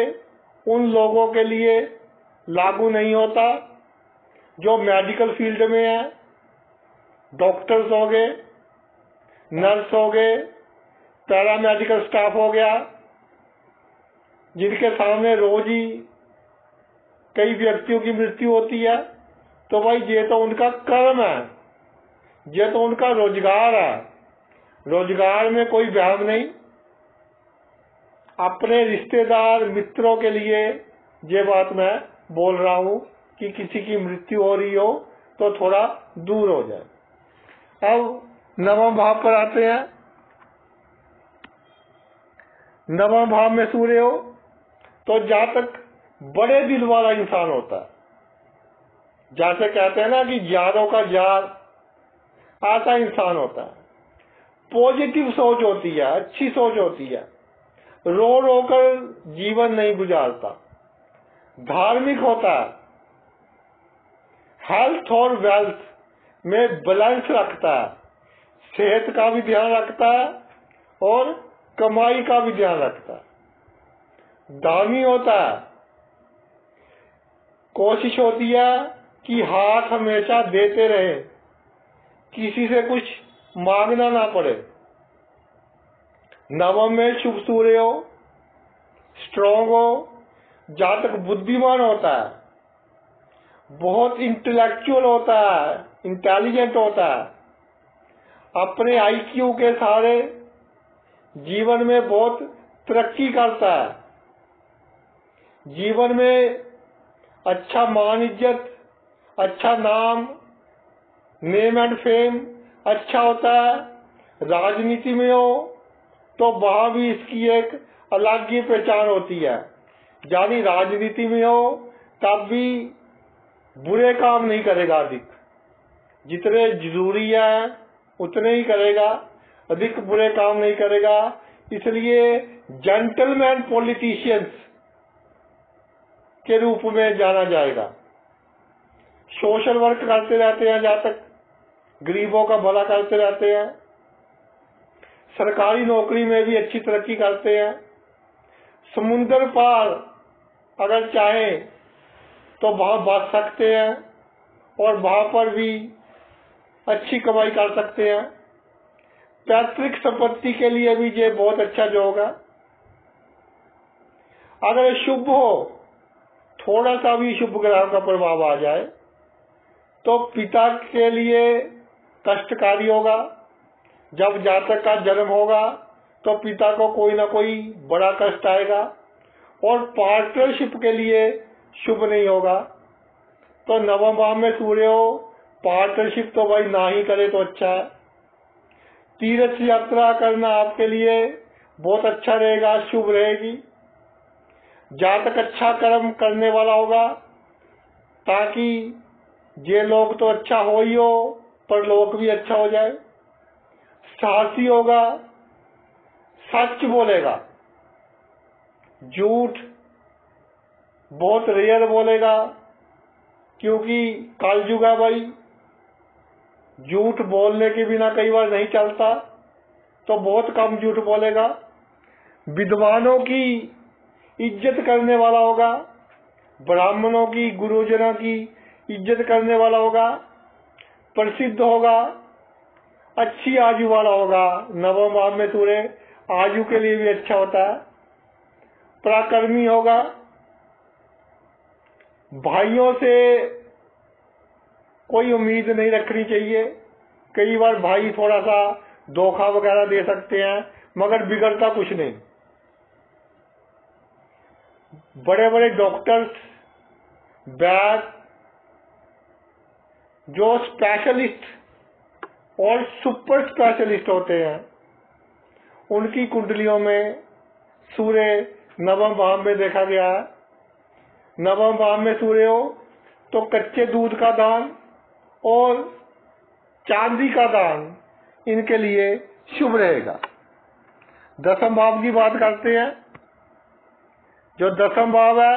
उन लोगों के लिए लागू नहीं होता जो मेडिकल फील्ड में है, डॉक्टर्स हो गए, नर्स हो गए, पैरामेडिकल स्टाफ हो गया, जिनके सामने रोज ही कई व्यक्तियों की मृत्यु होती है। तो भाई ये तो उनका कर्म है, ये तो उनका रोजगार है, रोजगार में कोई व्यायाम नहीं। अपने रिश्तेदार मित्रों के लिए ये बात मैं बोल रहा हूं कि किसी की मृत्यु हो रही हो तो थोड़ा दूर हो जाए। अब नवम भाव पर आते हैं। नवम भाव में सूर्य हो तो जातक बड़े दिल वाला इंसान होता है। जैसे कहते हैं ना कि यारों का यार, ऐसा इंसान होता है। पॉजिटिव सोच होती है, अच्छी सोच होती है, रो रो कर जीवन नहीं गुजारता। धार्मिक होता है, हेल्थ और वेल्थ में बैलेंस रखता है, सेहत का भी ध्यान रखता है और कमाई का भी ध्यान रखता है। दानी होता है, कोशिश होती है कि हाथ हमेशा देते रहे, किसी से कुछ मांगना ना पड़े। नवम में शुभ सूर्य हो, स्ट्रॉन्ग हो, जातक बुद्धिमान होता है, बहुत इंटेलेक्चुअल होता है, इंटेलिजेंट होता है, अपने आईक्यू के सहारे जीवन में बहुत तरक्की करता है, जीवन में अच्छा मान इज्जत, अच्छा नाम, नेम एंड फेम अच्छा होता है। राजनीति में हो तो वहां भी इसकी एक अलग ही पहचान होती है, यानी राजनीति में हो तब भी बुरे काम नहीं करेगा, अधिक जितने जरूरी है उतने ही करेगा, अधिक बुरे काम नहीं करेगा। इसलिए जेंटलमैन पॉलिटिशियंस के रूप में जाना जाएगा। सोशल वर्क करते रहते हैं, जहां तक गरीबों का भला करते रहते हैं, सरकारी नौकरी में भी अच्छी तरक्की करते हैं। समुंदर पार अगर चाहें तो वहां बस सकते हैं और वहां पर भी अच्छी कमाई कर सकते हैं। पैतृक संपत्ति के लिए भी ये बहुत अच्छा योग है। अगर शुभ हो, थोड़ा सा भी शुभ ग्रह का प्रभाव आ जाए तो पिता के लिए कष्टकारी होगा, जब जातक का जन्म होगा तो पिता को कोई ना कोई बड़ा कष्ट आएगा और पार्टनरशिप के लिए शुभ नहीं होगा। तो नवम भाव में सूर्य हो, पार्टनरशिप तो भाई ना ही करे तो अच्छा है। तीर्थ यात्रा करना आपके लिए बहुत अच्छा रहेगा, शुभ रहेगी। जातक अच्छा कर्म करने वाला होगा ताकि ये लोग तो अच्छा हो ही हो पर लोग भी अच्छा हो जाए। साहसी होगा, सच बोलेगा, झूठ बहुत रेयर बोलेगा क्योंकि कलयुग है भाई, झूठ बोलने के बिना कई बार नहीं चलता, तो बहुत कम झूठ बोलेगा। विद्वानों की इज्जत करने वाला होगा, ब्राह्मणों की, गुरुजनों की इज्जत करने वाला होगा, प्रसिद्ध होगा, अच्छी आयु वाला होगा। नवम भाव में सूर्य आयु के लिए भी अच्छा होता है। पराक्रमी होगा, भाइयों से कोई उम्मीद नहीं रखनी चाहिए। कई बार भाई थोड़ा सा धोखा वगैरह दे सकते हैं मगर बिगड़ता कुछ नहीं। बड़े बड़े डॉक्टर्स, वैद्य, जो स्पेशलिस्ट और सुपर स्पेशलिस्ट होते हैं, उनकी कुंडलियों में सूर्य नवम भाव में देखा गया है। नवम भाव में सूर्य हो तो कच्चे दूध का दान और चांदी का दान इनके लिए शुभ रहेगा। दसम भाव की बात करते हैं। जो दसम भाव है,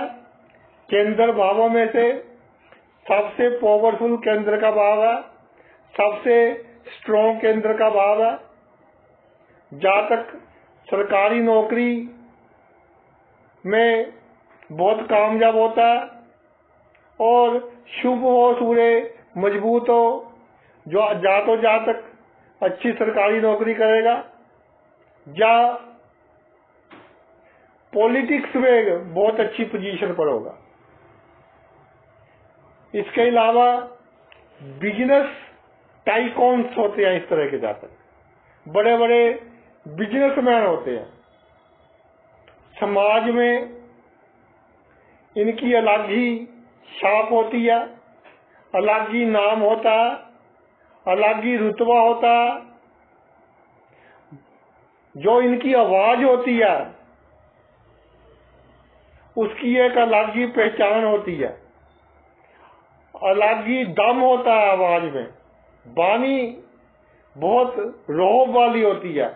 केंद्र भावों में से सबसे पावरफुल केंद्र का भाव है, सबसे स्ट्रॉन्ग केंद्र का भाव है। जातक सरकारी नौकरी में बहुत कामयाब होता है और शुभ हो, सूर्य मजबूत हो, जो जातक अच्छी सरकारी नौकरी करेगा या पॉलिटिक्स में बहुत अच्छी पोजीशन पर होगा। इसके अलावा बिजनेस टाइकॉन्स होते हैं, इस तरह के जातक बड़े बड़े बिजनेसमैन होते हैं। समाज में इनकी अलग ही छाप होती है, अलग ही नाम होता है, अलग ही रुतबा होता है। जो इनकी आवाज होती है उसकी एक अलग ही पहचान होती है, अलग ही दम होता है आवाज में। वाणी बहुत रोब वाली होती है,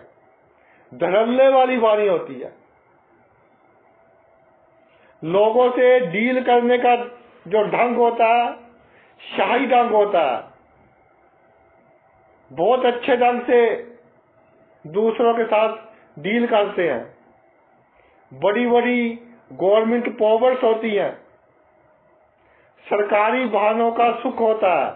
धड़ल्ले वाली वाणी होती है। लोगों से डील करने का जो ढंग होता है, शाही ढंग होता है। बहुत अच्छे ढंग से दूसरों के साथ डील करते हैं। बड़ी बड़ी गवर्नमेंट पावर्स होती हैं, सरकारी वाहनों का सुख होता है।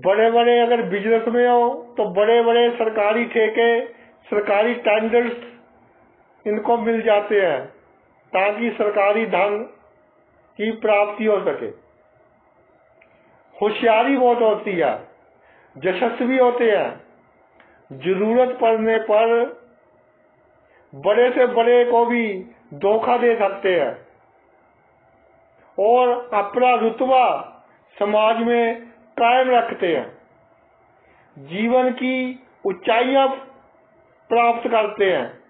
बड़े बड़े अगर बिजनेस में हो तो बड़े बड़े सरकारी ठेके, सरकारी टेंडर्स इनको मिल जाते हैं ताकि सरकारी धन की प्राप्ति हो सके। होशियारी बहुत होती है, यशस्वी होते हैं, जरूरत पड़ने पर बड़े से बड़े को भी धोखा दे सकते हैं और अपना रुतबा समाज में कायम रखते हैं। जीवन की ऊंचाइयां प्राप्त करते हैं।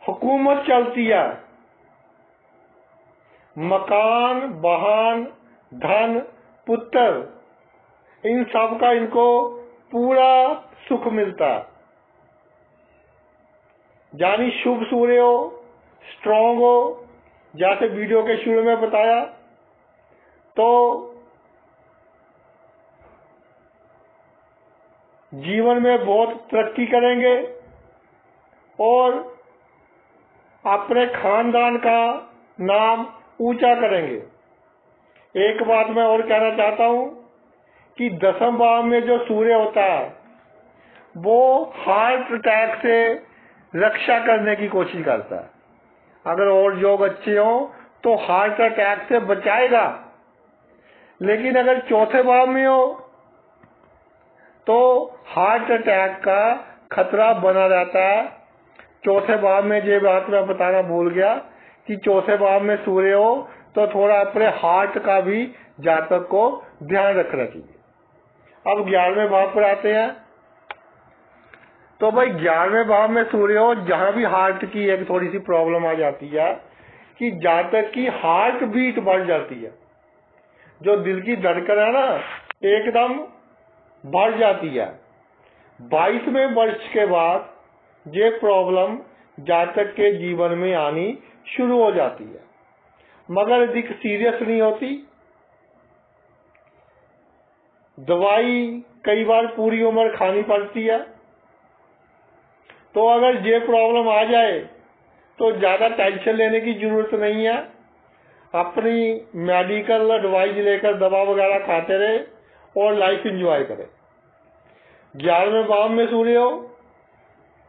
हुकूमत चलती है। मकान, वाहन, धन, पुत्र, इन सब का इनको पूरा सुख मिलता है। यानी शुभ सूर्य हो, स्ट्रॉन्ग हो, जैसे वीडियो के शुरू में बताया, तो जीवन में बहुत तरक्की करेंगे और अपने खानदान का नाम ऊंचा करेंगे। एक बात मैं और कहना चाहता हूं कि दसम भाव में जो सूर्य होता है वो हार्ट अटैक से रक्षा करने की कोशिश करता है। अगर और योग अच्छे हो तो हार्ट अटैक से बचाएगा, लेकिन अगर चौथे भाव में हो तो हार्ट अटैक का खतरा बना रहता है। चौथे भाव में, ये बात मैं बताना भूल गया कि चौथे भाव में सूर्य हो तो थोड़ा अपने हार्ट का भी जातक को ध्यान रखना चाहिए। अब 11वें भाव पर आते हैं। तो भाई 11वें भाव में सूर्य हो, जहां भी हार्ट की एक थोड़ी सी प्रॉब्लम आ जाती है कि जातक की हार्ट बीट बढ़ जाती है, जो दिल की धड़कन है ना एकदम बढ़ जाती है। 22वें वर्ष के बाद ये प्रॉब्लम जातक के जीवन में आनी शुरू हो जाती है, मगर अधिक सीरियस नहीं होती। दवाई कई बार पूरी उम्र खानी पड़ती है, तो अगर ये प्रॉब्लम आ जाए तो ज्यादा टेंशन लेने की जरूरत नहीं है। अपनी मेडिकल एडवाइस लेकर दवा वगैरह खाते रहे और लाइफ एंजॉय करें। 11वें भाव में सूर्य हो,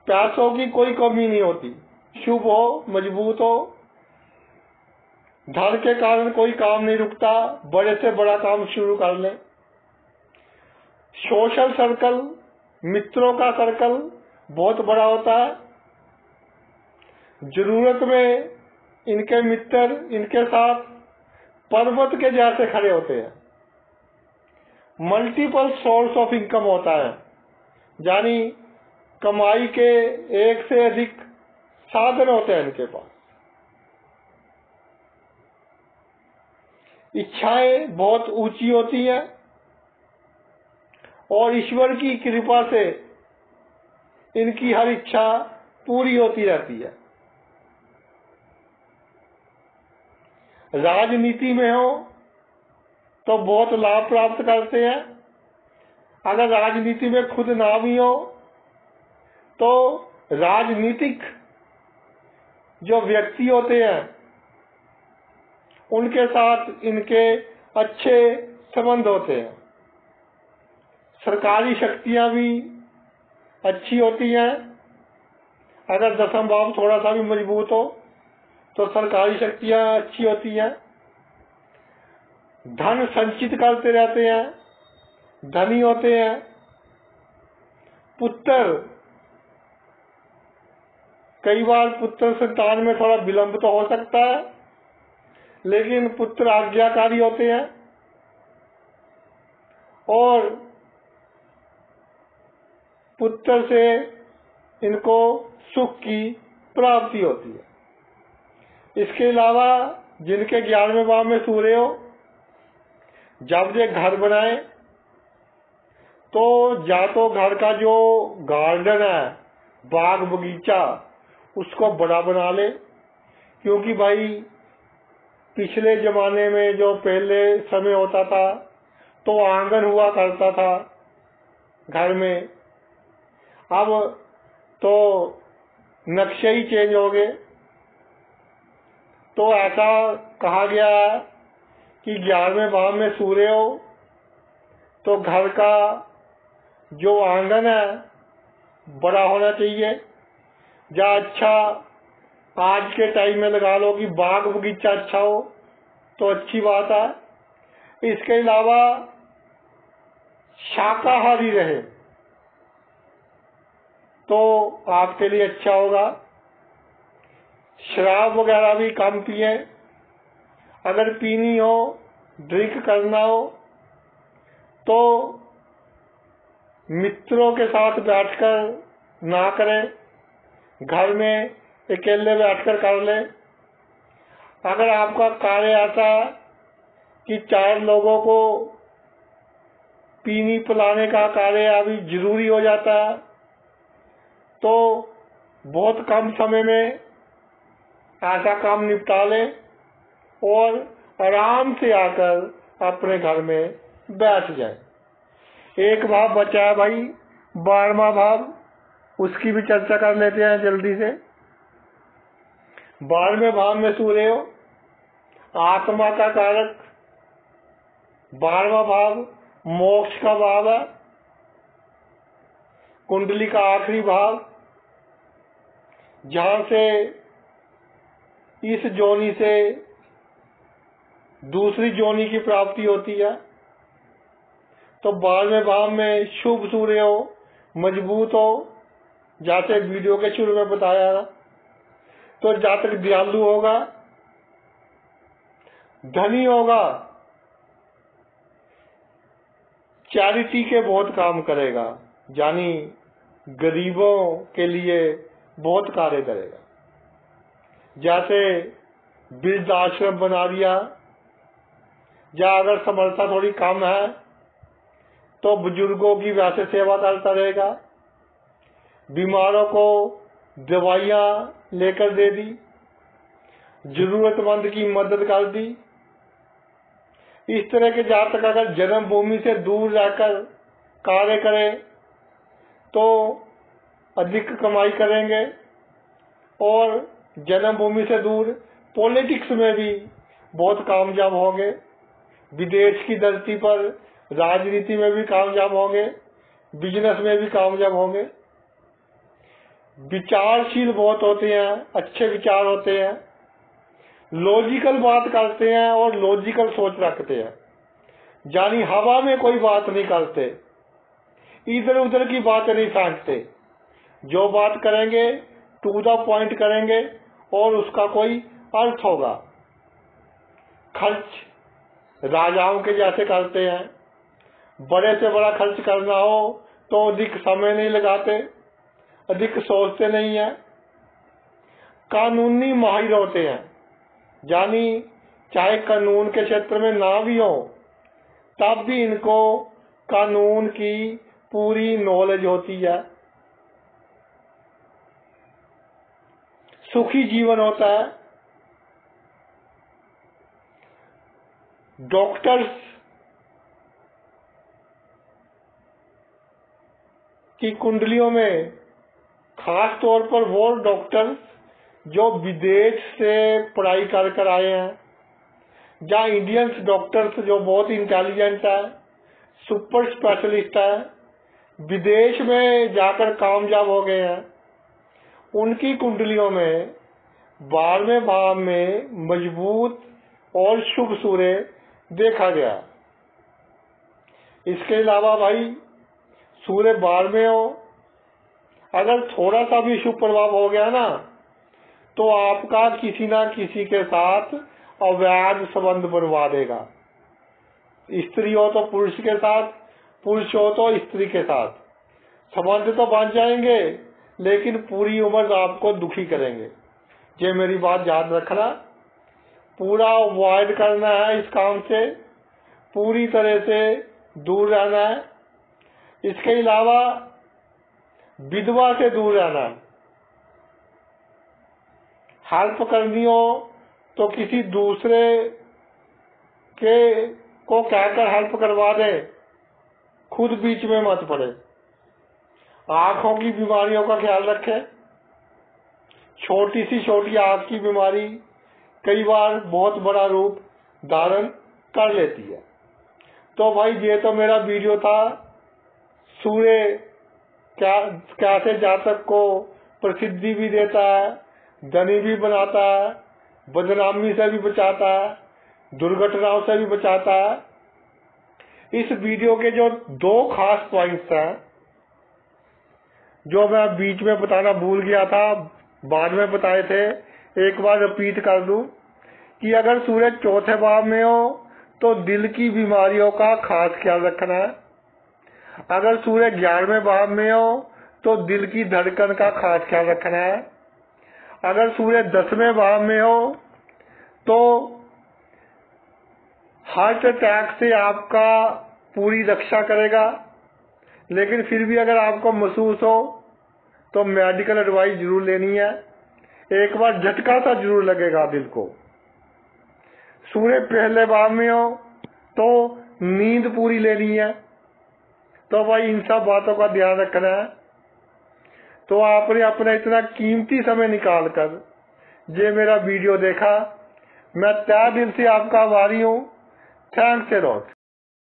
पैसों की कोई कमी नहीं होती, शुभ हो, मजबूत हो, धन के कारण कोई काम नहीं रुकता, बड़े से बड़ा काम शुरू कर लें। सोशल सर्कल, मित्रों का सर्कल बहुत बड़ा होता है। जरूरत में इनके मित्र इनके साथ पर्वत के जैसे खड़े होते हैं। मल्टीपल सोर्स ऑफ इनकम होता है, यानी कमाई के एक से अधिक साधन होते हैं इनके पास। इच्छाएं बहुत ऊंची होती हैं और ईश्वर की कृपा से इनकी हर इच्छा पूरी होती रहती है। राजनीति में हो तो बहुत लाभ प्राप्त करते हैं। अगर राजनीति में खुद ना भी हो तो राजनीतिक जो व्यक्ति होते हैं उनके साथ इनके अच्छे संबंध होते हैं। सरकारी शक्तियां भी अच्छी होती हैं। अगर 10वां भाव थोड़ा सा भी मजबूत हो तो सरकारी शक्तियां अच्छी होती हैं। धन संचित करते रहते हैं, धनी होते हैं। पुत्र, कई बार पुत्र संतान में थोड़ा विलंब तो हो सकता है, लेकिन पुत्र आज्ञाकारी होते हैं और पुत्र से इनको सुख की प्राप्ति होती है। इसके अलावा जिनके 11वें भाव में सूर्य हो, जब ये घर बनाए तो या तो घर का जो गार्डन है, बाग बगीचा, उसको बड़ा बना ले, क्योंकि भाई पिछले जमाने में जो पहले समय होता था तो आंगन हुआ करता था घर में। अब तो नक्शे ही चेंज हो गए। तो ऐसा कहा गया है कि 11वें भाव में सूर्य हो तो घर का जो आंगन है बड़ा होना चाहिए। या अच्छा आज के टाइम में लगा लो कि बाग बगीचा अच्छा हो तो अच्छी बात है। इसके अलावा शाकाहारी रहे तो आपके लिए अच्छा होगा। शराब वगैरह भी कम पिए। अगर पीनी हो, ड्रिंक करना हो तो मित्रों के साथ बैठकर ना करें, घर में अकेले बैठकर कर ले। अगर आपका कार्य ऐसा कि 4 लोगों को पीनी पिलाने का कार्य अभी जरूरी हो जाता है तो बहुत कम समय में ऐसा काम निपटा ले और आराम से आकर अपने घर में बैठ जाए। एक भाव बचा है भाई, 12वां भाव, उसकी भी चर्चा कर लेते हैं जल्दी से। 12वें भाव में सूर्य हो, आत्मा का कारक। 12वां भाव मोक्ष का भाव है, कुंडली का आखिरी भाव, जहां से इस जोनी से दूसरी जोनी की प्राप्ति होती है। तो 12वें भाव में शुभ सूर्य हो, मजबूत हो, जैसे वीडियो के शुरू में बताया, तो जातक दयालु होगा, धनी होगा, चैरिटी के बहुत काम करेगा, यानी गरीबों के लिए बहुत कार्य करेगा। जैसे वृद्धाश्रम बना दिया, या अगर समर्था थोड़ी कम है तो बुजुर्गों की वैसे सेवा करता रहेगा, बीमारों को दवाइयाँ लेकर दे दी, जरूरतमंद की मदद कर दी। इस तरह के जातक अगर जन्मभूमि से दूर रहकर कार्य करें तो अधिक कमाई करेंगे, और जन्मभूमि से दूर पॉलिटिक्स में भी बहुत कामयाब होंगे, विदेश की धरती पर राजनीति में भी कामयाब होंगे, बिजनेस में भी कामयाब होंगे। विचारशील बहुत होते हैं, अच्छे विचार होते हैं, लॉजिकल बात करते हैं और लॉजिकल सोच रखते हैं, यानी हवा में कोई बात नहीं करते, इधर उधर की बातें नहीं फेंकते। जो बात करेंगे टू द पॉइंट करेंगे और उसका कोई अर्थ होगा। खर्च राजाओं के जैसे करते हैं, बड़े से बड़ा खर्च करना हो तो अधिक समय नहीं लगाते, अधिक सोचते नहीं है। कानूनी माहिर होते हैं, यानी चाहे कानून के क्षेत्र में ना भी हो तब भी इनको कानून की पूरी नॉलेज होती है। सुखी जीवन होता है। डॉक्टर्स की कुंडलियों में खास तौर पर वो डॉक्टर्स जो विदेश से पढ़ाई कर आए हैं, या इंडियंस डॉक्टर्स जो बहुत इंटेलिजेंट है, सुपर स्पेशलिस्ट है, विदेश में जाकर कामयाब हो गए हैं, उनकी कुंडलियों में 12वें भाव में मजबूत और शुभ सूर्य देखा गया। इसके अलावा भाई सूर्य 12वें हो, अगर थोड़ा सा भी शुभ प्रभाव हो गया ना तो आपका किसी ना किसी के साथ अवैध संबंध बनवा देगा। स्त्री हो तो पुरुष के साथ, पुरुष हो तो स्त्री के साथ, संबंध तो बन जाएंगे लेकिन पूरी उम्र आपको दुखी करेंगे। ये मेरी बात याद रखना, पूरा अवॉइड करना है, इस काम से पूरी तरह से दूर रहना है। इसके अलावा विधवा से दूर रहना है। हेल्प करनी हो तो किसी दूसरे के को कहकर हेल्प करवा दे, खुद बीच में मत पड़े। आंखों की बीमारियों का ख्याल रखें। छोटी सी छोटी आंख की बीमारी कई बार बहुत बड़ा रूप धारण कर लेती है। तो भाई ये तो मेरा वीडियो था, सूर्य कैसे जातक को प्रसिद्धि भी देता है, धनी भी बनाता है, बदनामी से भी बचाता है, दुर्घटनाओं से भी बचाता है। इस वीडियो के जो 2 खास पॉइंट्स हैं जो मैं बीच में बताना भूल गया था, बाद में बताए थे, एक बार रिपीट कर दूं कि अगर सूर्य 4थे भाव में हो तो दिल की बीमारियों का खास ख्याल रखना है। अगर सूर्य 11वें भाव में हो तो दिल की धड़कन का खास ख्याल रखना है। अगर सूर्य 10वें भाव में हो तो हार्ट अटैक से आपका पूरी रक्षा करेगा, लेकिन फिर भी अगर आपको महसूस हो तो मेडिकल एडवाइस जरूर लेनी है। एक बार झटका सा जरूर लगेगा दिल को। सूर्य पहले भाव में हो तो नींद पूरी लेनी है। तो भाई इन सब बातों का ध्यान रखना है। तो आपने अपना इतना कीमती समय निकाल कर ये मेरा वीडियो देखा, मैं तहे दिल से आपका आभारी हूँ। Thanks a lot.